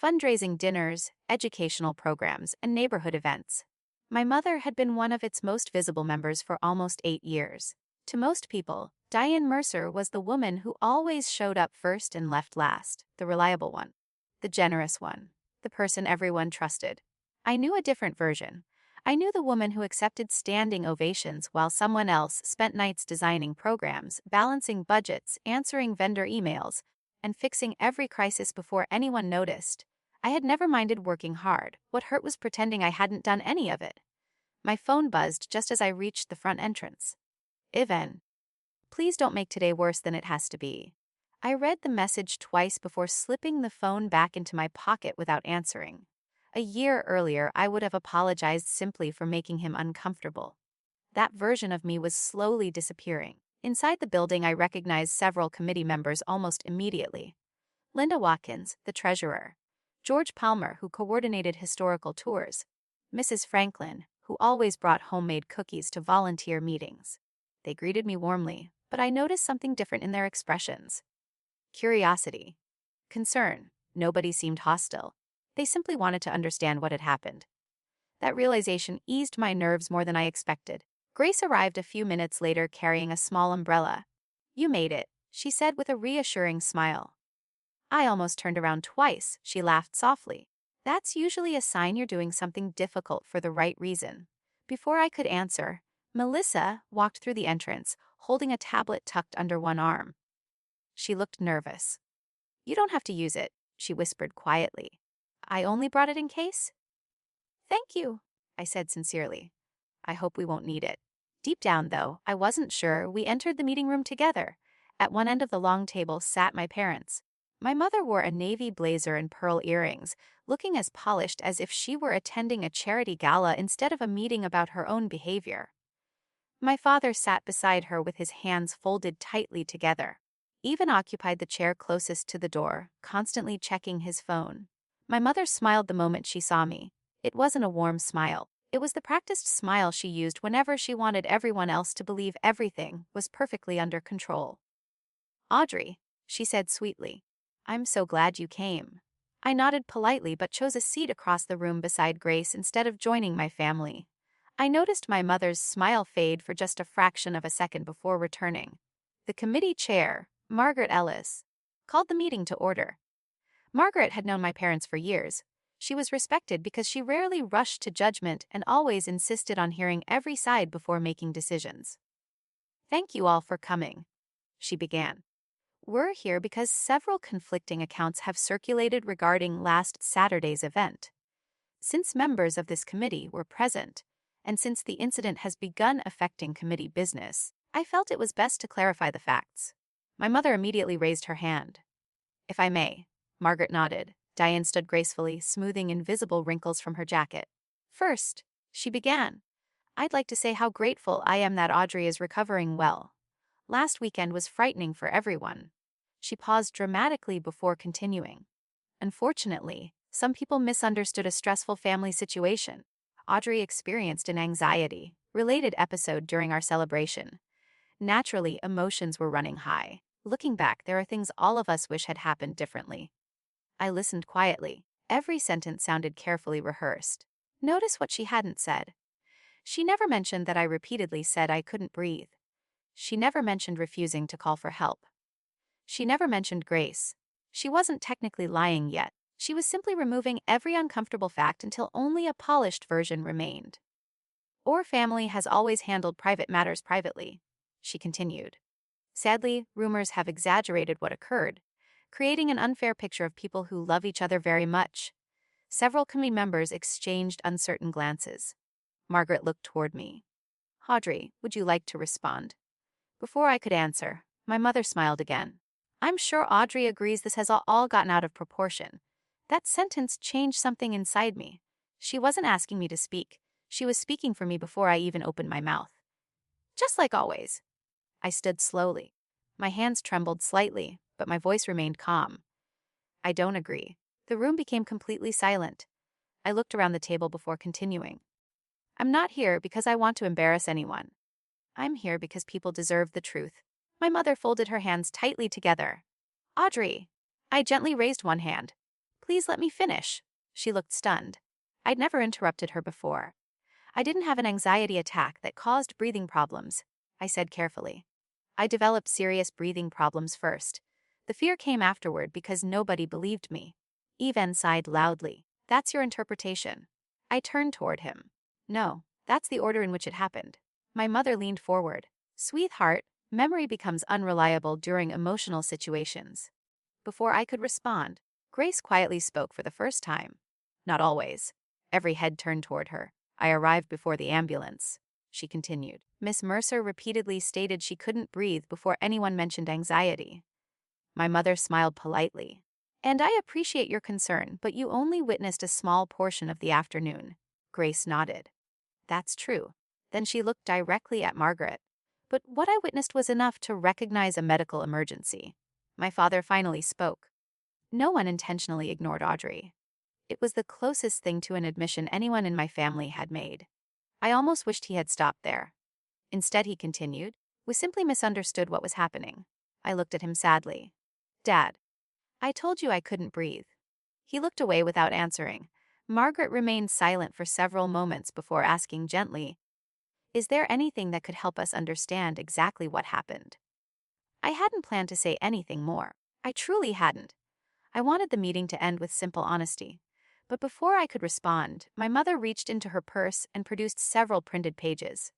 fundraising dinners, educational programs, and neighborhood events. My mother had been one of its most visible members for almost 8 years. To most people, Audrey Mercer was the woman who always showed up first and left last, the reliable one, the generous one, the person everyone trusted. I knew a different version. I knew the woman who accepted standing ovations while someone else spent nights designing programs, balancing budgets, answering vendor emails, and fixing every crisis before anyone noticed. I had never minded working hard. What hurt was pretending I hadn't done any of it. My phone buzzed just as I reached the front entrance. Ivan, please don't make today worse than it has to be. I read the message twice before slipping the phone back into my pocket without answering. A year earlier, I would have apologized simply for making him uncomfortable. That version of me was slowly disappearing. Inside the building, I recognized several committee members almost immediately. Linda Watkins, the treasurer. George Palmer, who coordinated historical tours. Mrs. Franklin, who always brought homemade cookies to volunteer meetings. They greeted me warmly, but I noticed something different in their expressions. Curiosity. Concern. Nobody seemed hostile. They simply wanted to understand what had happened. That realization eased my nerves more than I expected. Grace arrived a few minutes later carrying a small umbrella. "You made it," she said with a reassuring smile. I almost turned around twice. She laughed softly. "That's usually a sign you're doing something difficult for the right reason." Before I could answer, Melissa walked through the entrance, holding a tablet tucked under one arm. She looked nervous. "You don't have to use it," she whispered quietly. "I only brought it in case." "Thank you," I said sincerely. "I hope we won't need it." Deep down, though, I wasn't sure. We entered the meeting room together. At one end of the long table sat my parents. My mother wore a navy blazer and pearl earrings, looking as polished as if she were attending a charity gala instead of a meeting about her own behavior. My father sat beside her with his hands folded tightly together. Ivan occupied the chair closest to the door, constantly checking his phone. My mother smiled the moment she saw me. It wasn't a warm smile. It was the practiced smile she used whenever she wanted everyone else to believe everything was perfectly under control. "Audrey," she said sweetly, "I'm so glad you came." I nodded politely but chose a seat across the room beside Grace instead of joining my family. I noticed my mother's smile fade for just a fraction of a second before returning. The committee chair, Margaret Ellis, called the meeting to order. Margaret had known my parents for years. She was respected because she rarely rushed to judgment and always insisted on hearing every side before making decisions. "Thank you all for coming," she began. "We're here because several conflicting accounts have circulated regarding last Saturday's event. Since members of this committee were present, and since the incident has begun affecting committee business, I felt it was best to clarify the facts." My mother immediately raised her hand. "If I may." Margaret nodded. Diane stood gracefully, smoothing invisible wrinkles from her jacket. "First," she began, "I'd like to say how grateful I am that Audrey is recovering well. Last weekend was frightening for everyone." She paused dramatically before continuing. "Unfortunately, some people misunderstood a stressful family situation. Audrey experienced an anxiety-related episode during our celebration. Naturally, emotions were running high. Looking back, there are things all of us wish had happened differently." I listened quietly. Every sentence sounded carefully rehearsed. Notice what she hadn't said. She never mentioned that I repeatedly said I couldn't breathe. She never mentioned refusing to call for help. She never mentioned Grace. She wasn't technically lying yet. She was simply removing every uncomfortable fact until only a polished version remained. "Our family has always handled private matters privately," she continued. "Sadly, rumors have exaggerated what occurred, creating an unfair picture of people who love each other very much." Several committee members exchanged uncertain glances. Margaret looked toward me. Audrey, would you like to respond? Before I could answer, my mother smiled again. I'm sure Audrey agrees this has all gotten out of proportion. That sentence changed something inside me. She wasn't asking me to speak. She was speaking for me before I even opened my mouth. Just like always. I stood slowly. My hands trembled slightly, but my voice remained calm. I don't agree. The room became completely silent. I looked around the table before continuing. I'm not here because I want to embarrass anyone. I'm here because people deserve the truth. My mother folded her hands tightly together. Audrey! I gently raised one hand. Please let me finish. She looked stunned. I'd never interrupted her before. I didn't have an anxiety attack that caused breathing problems, I said carefully. I developed serious breathing problems first. The fear came afterward because nobody believed me. Even sighed loudly. That's your interpretation. I turned toward him. No, that's the order in which it happened. My mother leaned forward. Sweetheart, memory becomes unreliable during emotional situations. Before I could respond, Grace quietly spoke for the first time. Not always. Every head turned toward her. I arrived before the ambulance, she continued. Miss Mercer repeatedly stated she couldn't breathe before anyone mentioned anxiety. My mother smiled politely. And I appreciate your concern, but you only witnessed a small portion of the afternoon. Grace nodded. That's true. Then she looked directly at Margaret. But what I witnessed was enough to recognize a medical emergency. My father finally spoke. No one intentionally ignored Audrey. It was the closest thing to an admission anyone in my family had made. I almost wished he had stopped there. Instead, he continued, we simply misunderstood what was happening. I looked at him sadly. Dad, I told you I couldn't breathe. He looked away without answering. Margaret remained silent for several moments before asking gently, is there anything that could help us understand exactly what happened? I hadn't planned to say anything more. I truly hadn't. I wanted the meeting to end with simple honesty. But before I could respond, my mother reached into her purse and produced several printed pages.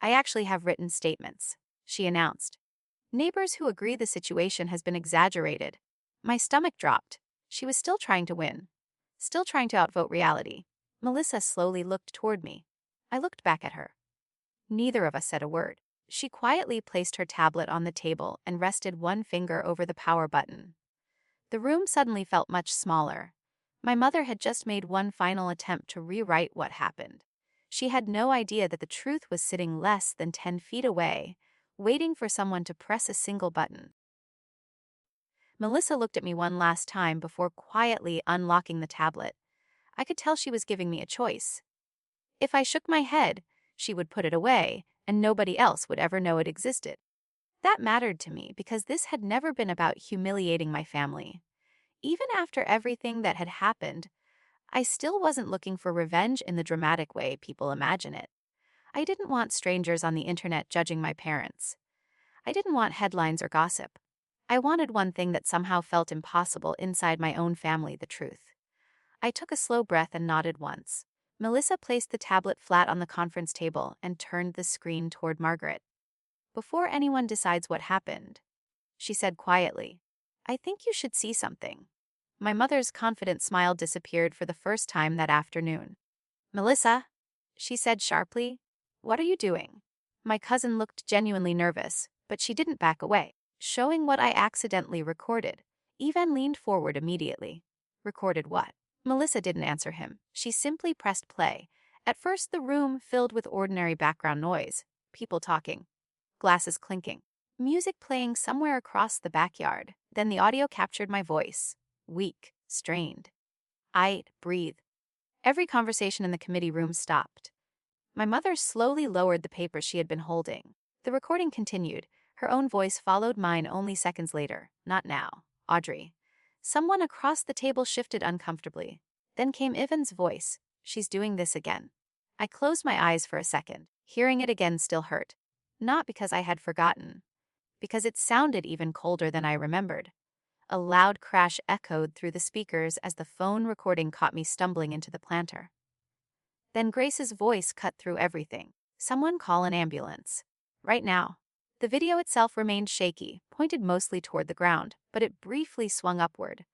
I actually have written statements, she announced. Neighbors who agree the situation has been exaggerated. My stomach dropped. She was still trying to win. Still trying to outvote reality. Melissa slowly looked toward me. I looked back at her. Neither of us said a word. She quietly placed her tablet on the table and rested one finger over the power button. The room suddenly felt much smaller. My mother had just made one final attempt to rewrite what happened. She had no idea that the truth was sitting less than 10 feet away, waiting for someone to press a single button. Melissa looked at me one last time before quietly unlocking the tablet. I could tell she was giving me a choice. If I shook my head, she would put it away, and nobody else would ever know it existed. That mattered to me because this had never been about humiliating my family. Even after everything that had happened, I still wasn't looking for revenge in the dramatic way people imagine it. I didn't want strangers on the internet judging my parents. I didn't want headlines or gossip. I wanted one thing that somehow felt impossible inside my own family, the truth. I took a slow breath and nodded once. Melissa placed the tablet flat on the conference table and turned the screen toward Margaret. Before anyone decides what happened, she said quietly, I think you should see something. My mother's confident smile disappeared for the first time that afternoon. Melissa, she said sharply, what are you doing? My cousin looked genuinely nervous, but she didn't back away, showing what I accidentally recorded. Evan leaned forward immediately. Recorded what? Melissa didn't answer him. She simply pressed play. At first, the room filled with ordinary background noise, people talking, glasses clinking, music playing somewhere across the backyard. Then the audio captured my voice, weak, strained. I'd breathe. Every conversation in the committee room stopped. My mother slowly lowered the papers she had been holding. The recording continued. Her own voice followed mine only seconds later. Not now, Audrey. Someone across the table shifted uncomfortably. Then came Ivan's voice. She's doing this again. I closed my eyes for a second. Hearing it again still hurt. Not because I had forgotten. Because it sounded even colder than I remembered. A loud crash echoed through the speakers as the phone recording caught me stumbling into the planter. Then Grace's voice cut through everything. Someone call an ambulance. Right now. The video itself remained shaky, pointed mostly toward the ground, but it briefly swung upward,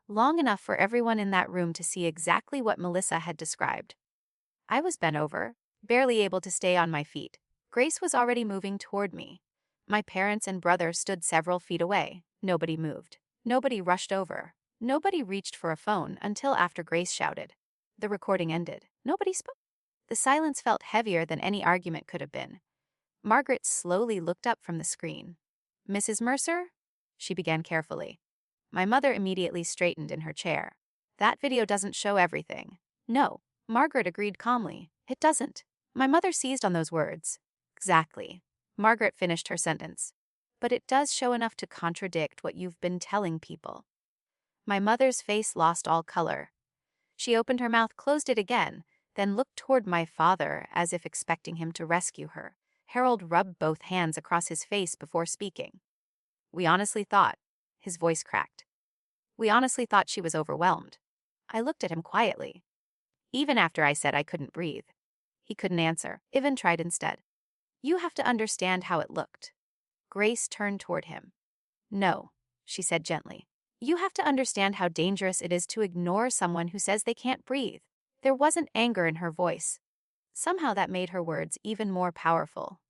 long enough for everyone in that room to see exactly what Melissa had described. I was bent over, barely able to stay on my feet. Grace was already moving toward me. My parents and brother stood several feet away. Nobody moved. Nobody rushed over. Nobody reached for a phone until after Grace shouted. The recording ended. Nobody spoke. The silence felt heavier than any argument could have been. Margaret slowly looked up from the screen. "Mrs. Mercer?" she began carefully. My mother immediately straightened in her chair. "That video doesn't show everything." "No," Margaret agreed calmly. "It doesn't." My mother seized on those words. "Exactly." Margaret finished her sentence. "But it does show enough to contradict what you've been telling people." My mother's face lost all color. She opened her mouth, closed it again, then looked toward my father as if expecting him to rescue her. Harold rubbed both hands across his face before speaking. "We honestly thought," his voice cracked. "We honestly thought she was overwhelmed." I looked at him quietly. Even after I said I couldn't breathe. He couldn't answer, even tried instead. "You have to understand how it looked." Grace turned toward him. "No," she said gently. "You have to understand how dangerous it is to ignore someone who says they can't breathe." There wasn't anger in her voice. Somehow that made her words even more powerful.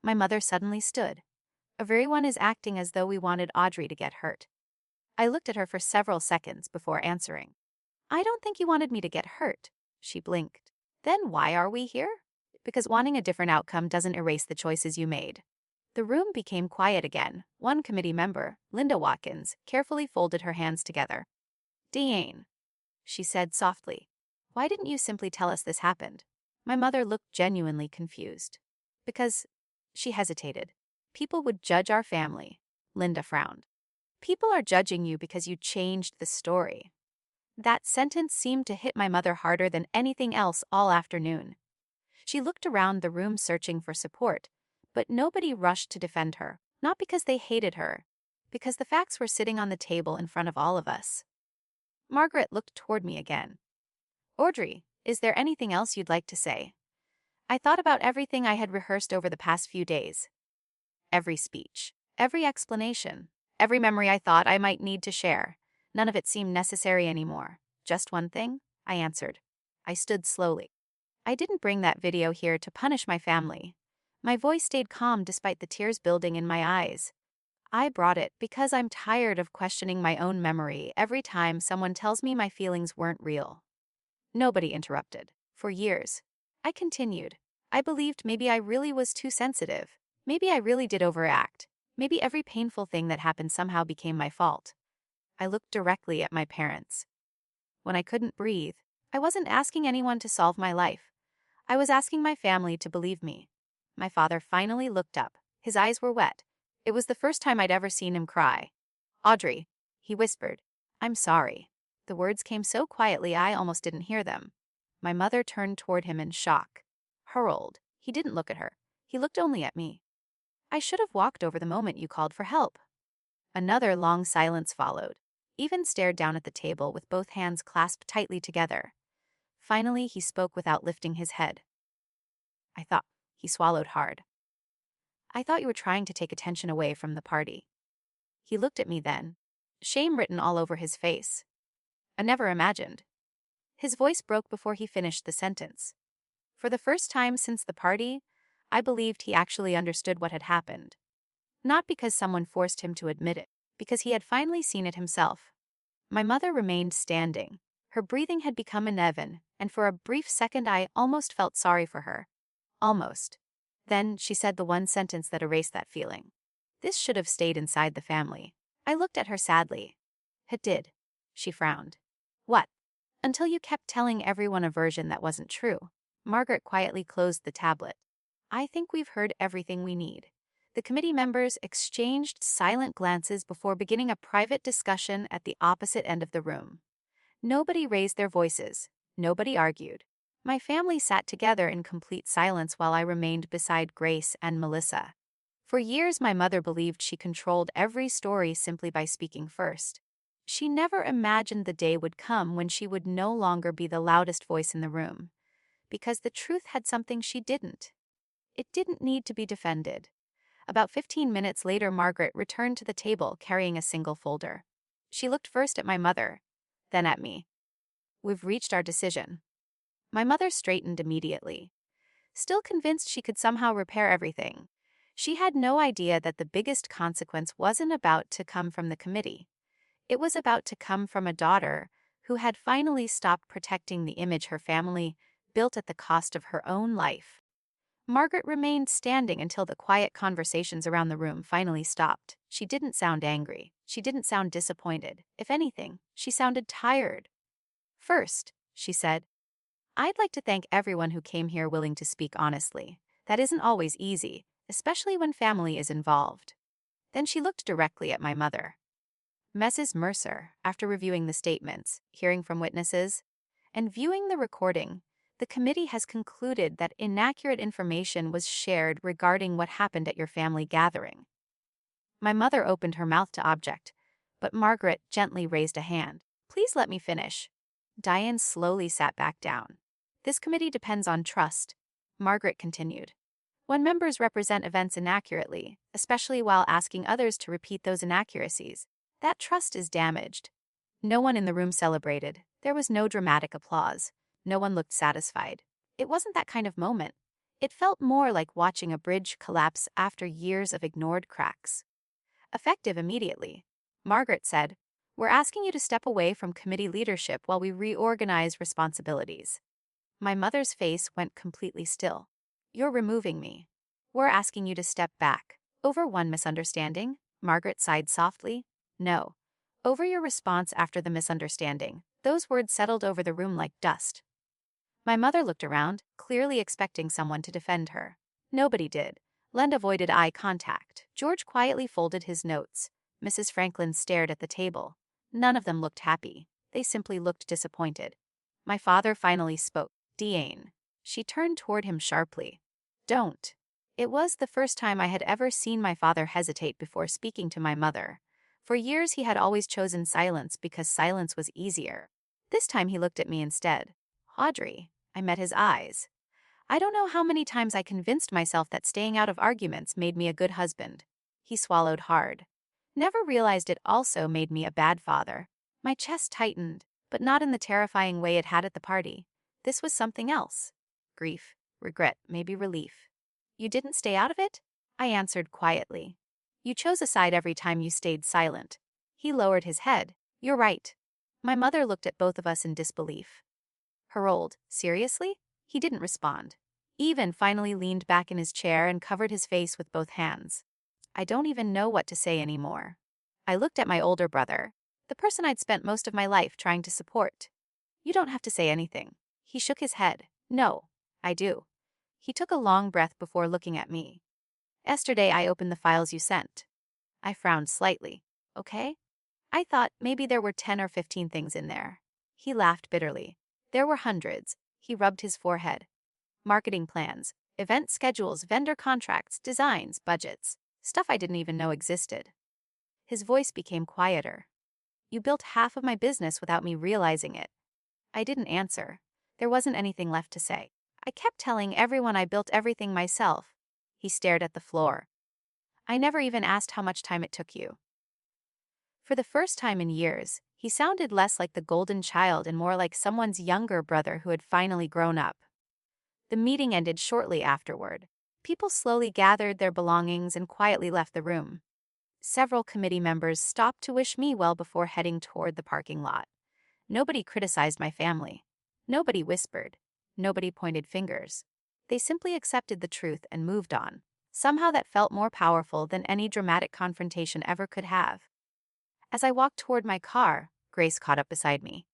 My mother suddenly stood. "Everyone is acting as though we wanted Audrey to get hurt." I looked at her for several seconds before answering. "I don't think you wanted me to get hurt." She blinked. "Then why are we here?" "Because wanting a different outcome doesn't erase the choices you made." The room became quiet again. One committee member, Linda Watkins, carefully folded her hands together. "Diane," she said softly, "why didn't you simply tell us this happened?" My mother looked genuinely confused. "Because," she hesitated, "people would judge our family." Linda frowned. "People are judging you because you changed the story." That sentence seemed to hit my mother harder than anything else all afternoon. She looked around the room searching for support, but nobody rushed to defend her, not because they hated her, because the facts were sitting on the table in front of all of us. Margaret looked toward me again. "Audrey, is there anything else you'd like to say?" I thought about everything I had rehearsed over the past few days. Every speech, every explanation, every memory I thought I might need to share. None of it seemed necessary anymore. "Just one thing," I answered. I stood slowly. "I didn't bring that video here to punish my family." My voice stayed calm despite the tears building in my eyes. "I brought it because I'm tired of questioning my own memory every time someone tells me my feelings weren't real." Nobody interrupted. For years, I continued. I believed maybe I really was too sensitive. Maybe I really did overact. Maybe every painful thing that happened somehow became my fault. I looked directly at my parents. When I couldn't breathe, I wasn't asking anyone to solve my life. I was asking my family to believe me. My father finally looked up. His eyes were wet. It was the first time I'd ever seen him cry. "Audrey," he whispered, "I'm sorry." The words came so quietly I almost didn't hear them. My mother turned toward him in shock. Harold. He didn't look at her. He looked only at me. "I should have walked over the moment you called for help." Another long silence followed. Even stared down at the table with both hands clasped tightly together. Finally, he spoke without lifting his head. "I thought," he swallowed hard. "I thought you were trying to take attention away from the party." He looked at me then, shame written all over his face. "I never imagined." His voice broke before he finished the sentence. For the first time since the party, I believed he actually understood what had happened. Not because someone forced him to admit it, because he had finally seen it himself. My mother remained standing. Her breathing had become uneven, and for a brief second I almost felt sorry for her. Almost. Then she said the one sentence that erased that feeling. "This should have stayed inside the family." I looked at her sadly. "It did." She frowned. "What?" "Until you kept telling everyone a version that wasn't true." Margaret quietly closed the tablet. "I think we've heard everything we need." The committee members exchanged silent glances before beginning a private discussion at the opposite end of the room. Nobody raised their voices. Nobody argued. My family sat together in complete silence while I remained beside Grace and Melissa. For years, my mother believed she controlled every story simply by speaking first. She never imagined the day would come when she would no longer be the loudest voice in the room. Because the truth had something she didn't. It didn't need to be defended. About 15 minutes later, Margaret returned to the table carrying a single folder. She looked first at my mother, then at me. "We've reached our decision." My mother straightened immediately. still convinced she could somehow repair everything. She had no idea that the biggest consequence wasn't about to come from the committee. It was about to come from a daughter who had finally stopped protecting the image her family built at the cost of her own life. Margaret remained standing until the quiet conversations around the room finally stopped. She didn't sound angry. She didn't sound disappointed. If anything, she sounded tired. "First," she said, "I'd like to thank everyone who came here willing to speak honestly. That isn't always easy, especially when family is involved." Then she looked directly at my mother. "Mrs. Mercer, after reviewing the statements, hearing from witnesses, and viewing the recording, the committee has concluded that inaccurate information was shared regarding what happened at your family gathering." My mother opened her mouth to object, but Margaret gently raised a hand. "Please let me finish." Diane slowly sat back down. "This committee depends on trust," Margaret continued. "When members represent events inaccurately, especially while asking others to repeat those inaccuracies, that trust is damaged." No one in the room celebrated. There was no dramatic applause. No one looked satisfied. It wasn't that kind of moment. It felt more like watching a bridge collapse after years of ignored cracks. Effective immediately, Margaret said, "We're asking you to step away from committee leadership while we reorganize responsibilities." My mother's face went completely still. "You're removing me. We're asking you to step back." "Over one misunderstanding?" Margaret sighed softly. "No. Over your response after the misunderstanding." Those words settled over the room like dust. My mother looked around, clearly expecting someone to defend her. Nobody did. Len avoided eye contact. George quietly folded his notes. Mrs. Franklin stared at the table. None of them looked happy. They simply looked disappointed. My father finally spoke. "Diane." She turned toward him sharply. "Don't." It was the first time I had ever seen my father hesitate before speaking to my mother. For years he had always chosen silence because silence was easier. This time he looked at me instead. "Audrey." I met his eyes. "I don't know how many times I convinced myself that staying out of arguments made me a good husband." He swallowed hard. "Never realized it also made me a bad father." My chest tightened, but not in the terrifying way it had at the party. This was something else. Grief, regret, maybe relief. "You didn't stay out of it?" I answered quietly. "You chose a side every time you stayed silent." He lowered his head. "You're right." My mother looked at both of us in disbelief. "Harold, seriously?" He didn't respond. Even finally leaned back in his chair and covered his face with both hands. I don't even know what to say anymore. I looked at my older brother, the person I'd spent most of my life trying to support. "You don't have to say anything." He shook his head. "No, I do." He took a long breath before looking at me. "Yesterday I opened the files you sent." I frowned slightly. "Okay?" I thought maybe there were 10 or 15 things in there. He laughed bitterly. "There were hundreds." He rubbed his forehead. "Marketing plans, event schedules, vendor contracts, designs, budgets. Stuff I didn't even know existed." His voice became quieter. "You built half of my business without me realizing it." I didn't answer. There wasn't anything left to say. "I kept telling everyone I built everything myself." He stared at the floor. "I never even asked how much time it took you." For the first time in years, he sounded less like the golden child and more like someone's younger brother who had finally grown up. The meeting ended shortly afterward. People slowly gathered their belongings and quietly left the room. Several committee members stopped to wish me well before heading toward the parking lot. Nobody criticized my family. Nobody whispered. Nobody pointed fingers. They simply accepted the truth and moved on. Somehow that felt more powerful than any dramatic confrontation ever could have. As I walked toward my car, Grace caught up beside me.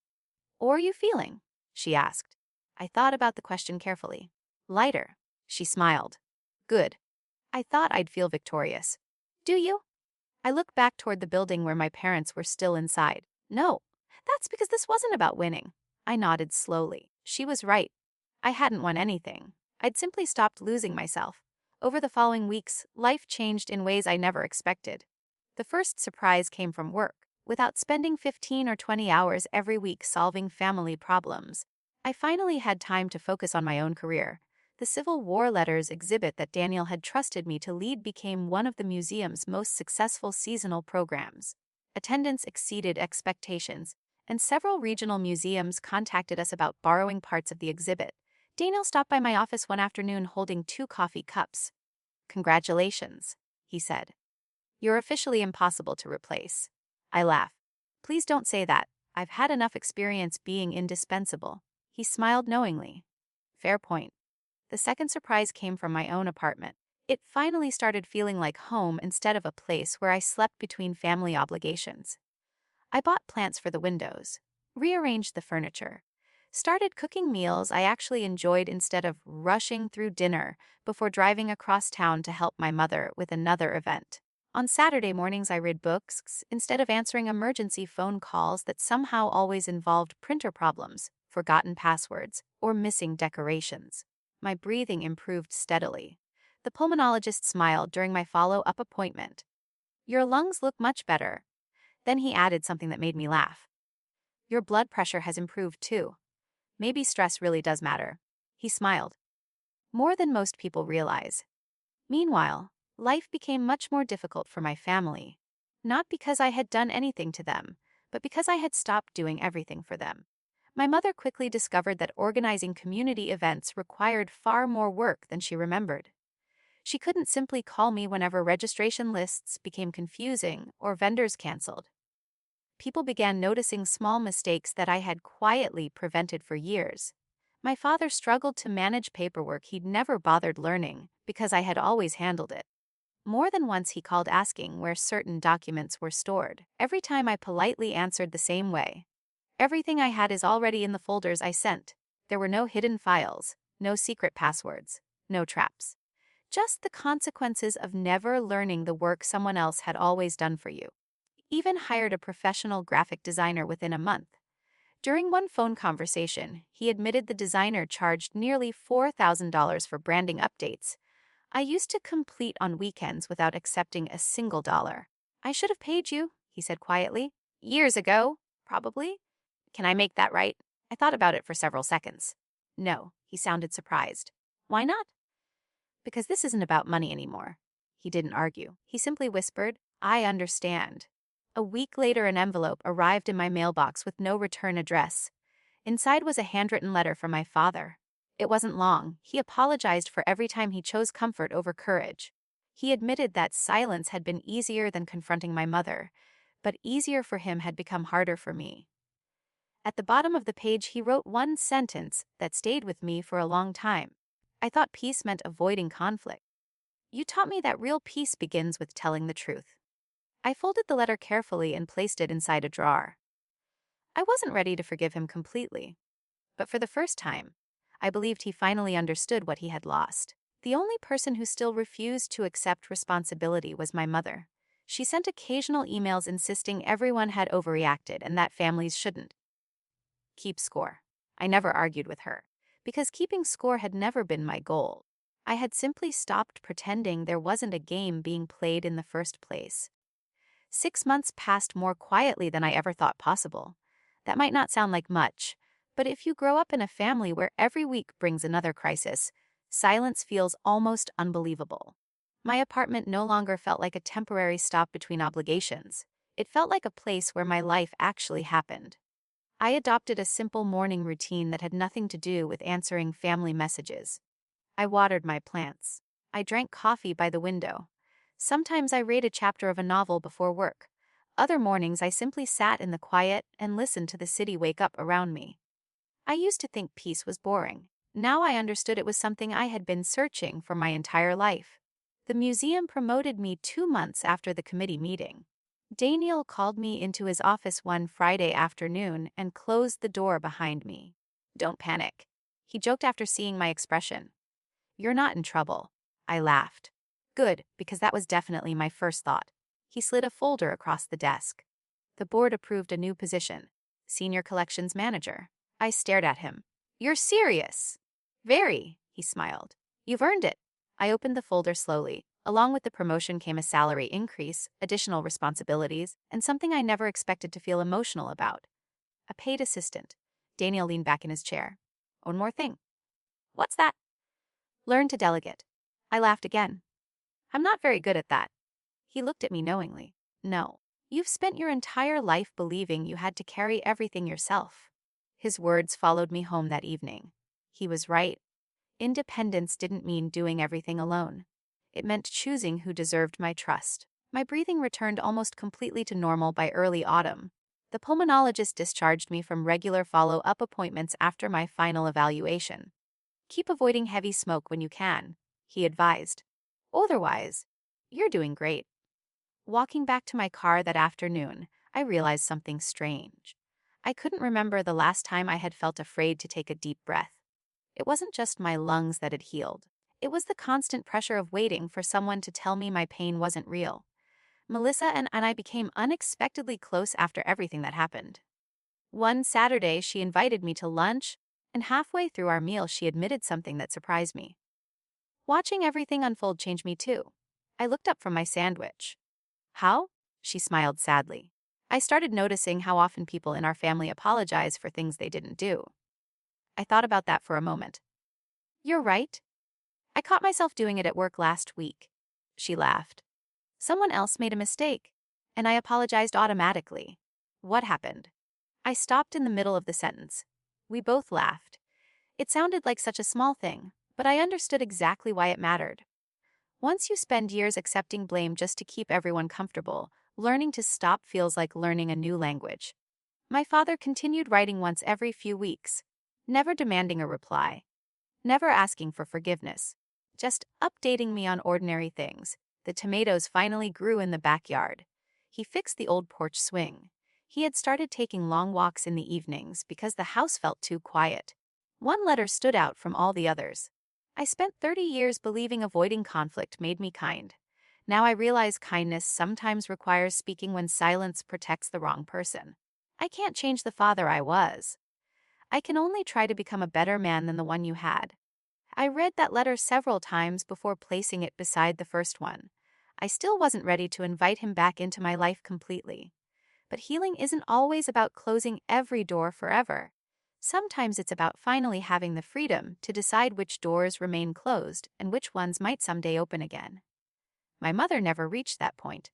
"How are you feeling?" she asked. I thought about the question carefully. "Lighter," she smiled. "Good." I thought I'd feel victorious. "Do you?" I looked back toward the building where my parents were still inside. "No, that's because this wasn't about winning." I nodded slowly. She was right. I hadn't won anything. I'd simply stopped losing myself. Over the following weeks, life changed in ways I never expected. The first surprise came from work. Without spending 15 or 20 hours every week solving family problems, I finally had time to focus on my own career. The Civil War Letters exhibit that Daniel had trusted me to lead became one of the museum's most successful seasonal programs. Attendance exceeded expectations, and several regional museums contacted us about borrowing parts of the exhibit. Daniel stopped by my office one afternoon holding 2 coffee cups. "Congratulations," he said. "You're officially impossible to replace." I laughed. "Please don't say that. I've had enough experience being indispensable." He smiled knowingly. Fair point. The second surprise came from my own apartment. It finally started feeling like home instead of a place where I slept between family obligations. I bought plants for the windows, rearranged the furniture, started cooking meals I actually enjoyed instead of rushing through dinner before driving across town to help my mother with another event. On Saturday mornings, I read books instead of answering emergency phone calls that somehow always involved printer problems, forgotten passwords, or missing decorations. My breathing improved steadily. The pulmonologist smiled during my follow-up appointment. "Your lungs look much better." Then he added something that made me laugh. "Your blood pressure has improved too. Maybe stress really does matter." He smiled. More than most people realize. Meanwhile, life became much more difficult for my family. Not because I had done anything to them, but because I had stopped doing everything for them. My mother quickly discovered that organizing community events required far more work than she remembered. She couldn't simply call me whenever registration lists became confusing or vendors canceled. People began noticing small mistakes that I had quietly prevented for years. My father struggled to manage paperwork he'd never bothered learning because I had always handled it. More than once he called asking where certain documents were stored. Every time I politely answered the same way. "Everything I had is already in the folders I sent." There were no hidden files, no secret passwords, no traps. Just the consequences of never learning the work someone else had always done for you. Even hired a professional graphic designer within a month. During one phone conversation, he admitted the designer charged nearly $4,000 for branding updates I used to complete on weekends without accepting a single dollar. "I should have paid you," he said quietly. "Years ago, probably. Can I make that right?" I thought about it for several seconds. "No," he sounded surprised. "Why not?" "Because this isn't about money anymore." He didn't argue. He simply whispered, "I understand." A week later, an envelope arrived in my mailbox with no return address. Inside was a handwritten letter from my father. It wasn't long. He apologized for every time he chose comfort over courage. He admitted that silence had been easier than confronting my mother, but easier for him had become harder for me. At the bottom of the page, he wrote one sentence that stayed with me for a long time. I thought peace meant avoiding conflict. "You taught me that real peace begins with telling the truth." I folded the letter carefully and placed it inside a drawer. I wasn't ready to forgive him completely, but for the first time, I believed he finally understood what he had lost. The only person who still refused to accept responsibility was my mother. She sent occasional emails insisting everyone had overreacted and that families shouldn't keep score. I never argued with her, because keeping score had never been my goal. I had simply stopped pretending there wasn't a game being played in the first place. 6 months passed more quietly than I ever thought possible. That might not sound like much, but if you grow up in a family where every week brings another crisis, silence feels almost unbelievable. My apartment no longer felt like a temporary stop between obligations. It felt like a place where my life actually happened. I adopted a simple morning routine that had nothing to do with answering family messages. I watered my plants. I drank coffee by the window. Sometimes I read a chapter of a novel before work. Other mornings I simply sat in the quiet and listened to the city wake up around me. I used to think peace was boring. Now I understood it was something I had been searching for my entire life. The museum promoted me 2 months after the committee meeting. Daniel called me into his office one Friday afternoon and closed the door behind me. "Don't panic," he joked after seeing my expression. "You're not in trouble." I laughed. Good, because that was definitely my first thought. He slid a folder across the desk. The board approved a new position, Senior Collections Manager. I stared at him. "You're serious?" "Very," he smiled. "You've earned it." I opened the folder slowly. Along with the promotion came a salary increase, additional responsibilities, and something I never expected to feel emotional about. A paid assistant. Daniel leaned back in his chair. "One more thing." "What's that?" "Learn to delegate." I laughed again. "I'm not very good at that." He looked at me knowingly. "No. You've spent your entire life believing you had to carry everything yourself." His words followed me home that evening. He was right. Independence didn't mean doing everything alone. It meant choosing who deserved my trust. My breathing returned almost completely to normal by early autumn. The pulmonologist discharged me from regular follow-up appointments after my final evaluation. Keep avoiding heavy smoke when you can, he advised. Otherwise, you're doing great. Walking back to my car that afternoon, I realized something strange. I couldn't remember the last time I had felt afraid to take a deep breath. It wasn't just my lungs that had healed. It was the constant pressure of waiting for someone to tell me my pain wasn't real. Melissa and I became unexpectedly close after everything that happened. One Saturday, she invited me to lunch, and halfway through our meal, she admitted something that surprised me. Watching everything unfold changed me too. I looked up from my sandwich. How? She smiled sadly. I started noticing how often people in our family apologize for things they didn't do. I thought about that for a moment. You're right. I caught myself doing it at work last week. She laughed. Someone else made a mistake, and I apologized automatically. What happened? I stopped in the middle of the sentence. We both laughed. It sounded like such a small thing, but I understood exactly why it mattered. Once you spend years accepting blame just to keep everyone comfortable, learning to stop feels like learning a new language. My father continued writing once every few weeks, never demanding a reply, never asking for forgiveness, just updating me on ordinary things. The tomatoes finally grew in the backyard. He fixed the old porch swing. He had started taking long walks in the evenings because the house felt too quiet. One letter stood out from all the others. I spent 30 years believing avoiding conflict made me kind. Now I realize kindness sometimes requires speaking when silence protects the wrong person. I can't change the father I was. I can only try to become a better man than the one you had. I read that letter several times before placing it beside the first one. I still wasn't ready to invite him back into my life completely. But healing isn't always about closing every door forever. Sometimes it's about finally having the freedom to decide which doors remain closed and which ones might someday open again. My mother never reached that point.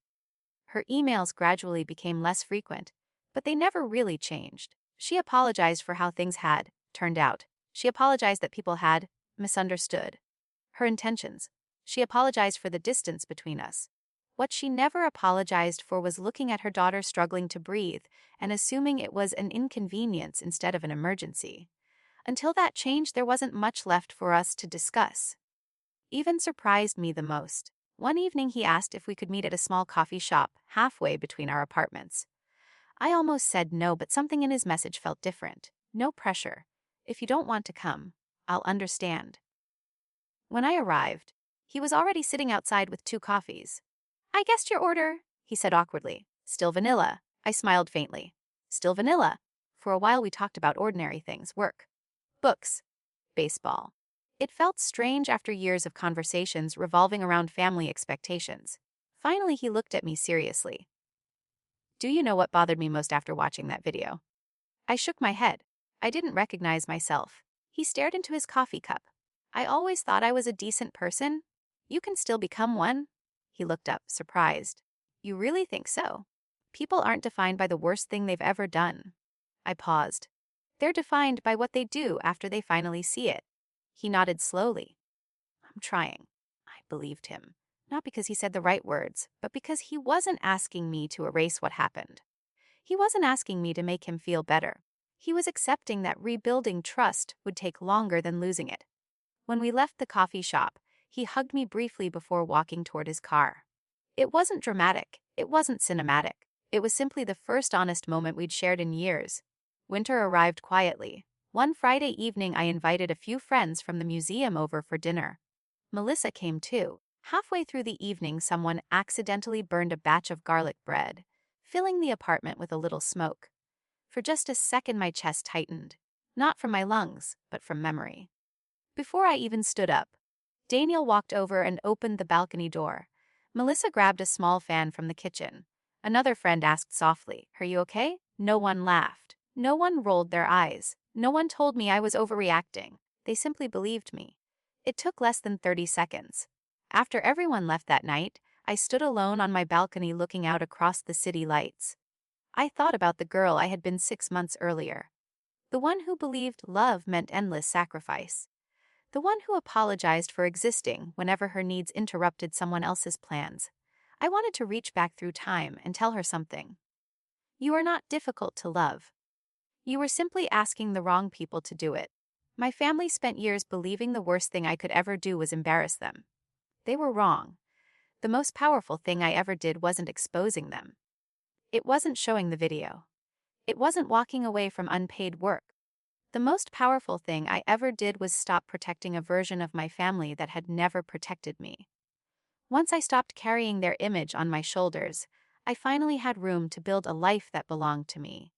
Her emails gradually became less frequent, but they never really changed. She apologized for how things had turned out. She apologized that people had misunderstood her intentions. She apologized for the distance between us. What she never apologized for was looking at her daughter struggling to breathe and assuming it was an inconvenience instead of an emergency. Until that changed, there wasn't much left for us to discuss. Even surprised me the most. One evening he asked if we could meet at a small coffee shop halfway between our apartments. I almost said no, but something in his message felt different. No pressure. If you don't want to come, I'll understand. When I arrived, he was already sitting outside with 2 coffees. I guessed your order, he said awkwardly. Still vanilla. I smiled faintly. Still vanilla. For a while we talked about ordinary things, work, books, baseball. It felt strange after years of conversations revolving around family expectations. Finally, he looked at me seriously. Do you know what bothered me most after watching that video? I shook my head. I didn't recognize myself. He stared into his coffee cup. I always thought I was a decent person. You can still become one. He looked up, surprised. You really think so? People aren't defined by the worst thing they've ever done. I paused. They're defined by what they do after they finally see it. He nodded slowly. I'm trying. I believed him. Not because he said the right words, but because he wasn't asking me to erase what happened. He wasn't asking me to make him feel better. He was accepting that rebuilding trust would take longer than losing it. When we left the coffee shop, he hugged me briefly before walking toward his car. It wasn't dramatic. It wasn't cinematic. It was simply the first honest moment we'd shared in years. Winter arrived quietly. One Friday evening, I invited a few friends from the museum over for dinner. Melissa came too. Halfway through the evening, someone accidentally burned a batch of garlic bread, filling the apartment with a little smoke. For just a second, my chest tightened. Not from my lungs, but from memory. Before I even stood up, Daniel walked over and opened the balcony door. Melissa grabbed a small fan from the kitchen. Another friend asked softly, "Are you okay?" No one laughed. No one rolled their eyes. No one told me I was overreacting. They simply believed me. It took less than 30 seconds. After everyone left that night, I stood alone on my balcony looking out across the city lights. I thought about the girl I had been 6 months earlier. The one who believed love meant endless sacrifice. The one who apologized for existing whenever her needs interrupted someone else's plans. I wanted to reach back through time and tell her something. You are not difficult to love. You were simply asking the wrong people to do it. My family spent years believing the worst thing I could ever do was embarrass them. They were wrong. The most powerful thing I ever did wasn't exposing them. It wasn't showing the video. It wasn't walking away from unpaid work. The most powerful thing I ever did was stop protecting a version of my family that had never protected me. Once I stopped carrying their image on my shoulders, I finally had room to build a life that belonged to me.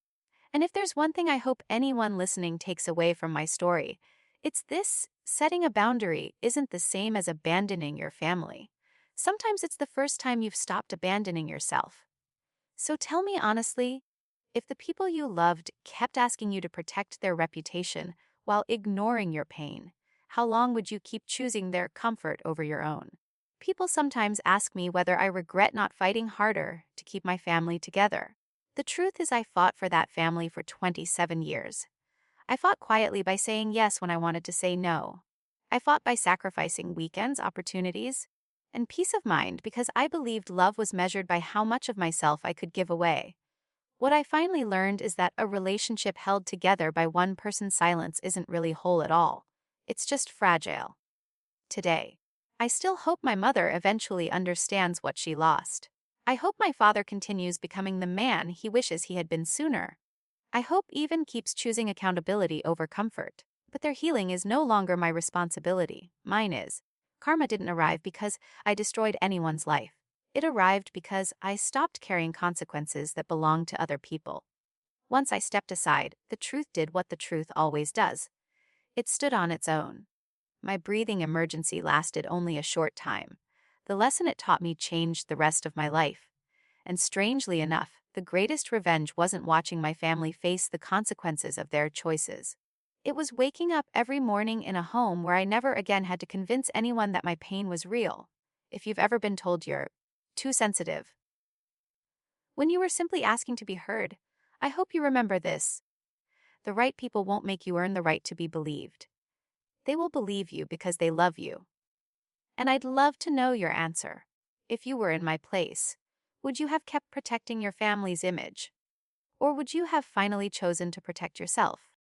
And if there's one thing I hope anyone listening takes away from my story, it's this: setting a boundary isn't the same as abandoning your family. Sometimes it's the first time you've stopped abandoning yourself. So tell me honestly, if the people you loved kept asking you to protect their reputation while ignoring your pain, how long would you keep choosing their comfort over your own? People sometimes ask me whether I regret not fighting harder to keep my family together. The truth is, I fought for that family for 27 years. I fought quietly by saying yes when I wanted to say no. I fought by sacrificing weekends, opportunities, and peace of mind because I believed love was measured by how much of myself I could give away. What I finally learned is that a relationship held together by one person's silence isn't really whole at all. It's just fragile. Today, I still hope my mother eventually understands what she lost. I hope my father continues becoming the man he wishes he had been sooner. I hope Even keeps choosing accountability over comfort. But their healing is no longer my responsibility, mine is. Karma didn't arrive because I destroyed anyone's life. It arrived because I stopped carrying consequences that belonged to other people. Once I stepped aside, the truth did what the truth always does. It stood on its own. My breathing emergency lasted only a short time. The lesson it taught me changed the rest of my life. And strangely enough, the greatest revenge wasn't watching my family face the consequences of their choices. It was waking up every morning in a home where I never again had to convince anyone that my pain was real. If you've ever been told you're too sensitive when you were simply asking to be heard, I hope you remember this. The right people won't make you earn the right to be believed. They will believe you because they love you. And I'd love to know your answer. If you were in my place, would you have kept protecting your family's image? Or would you have finally chosen to protect yourself?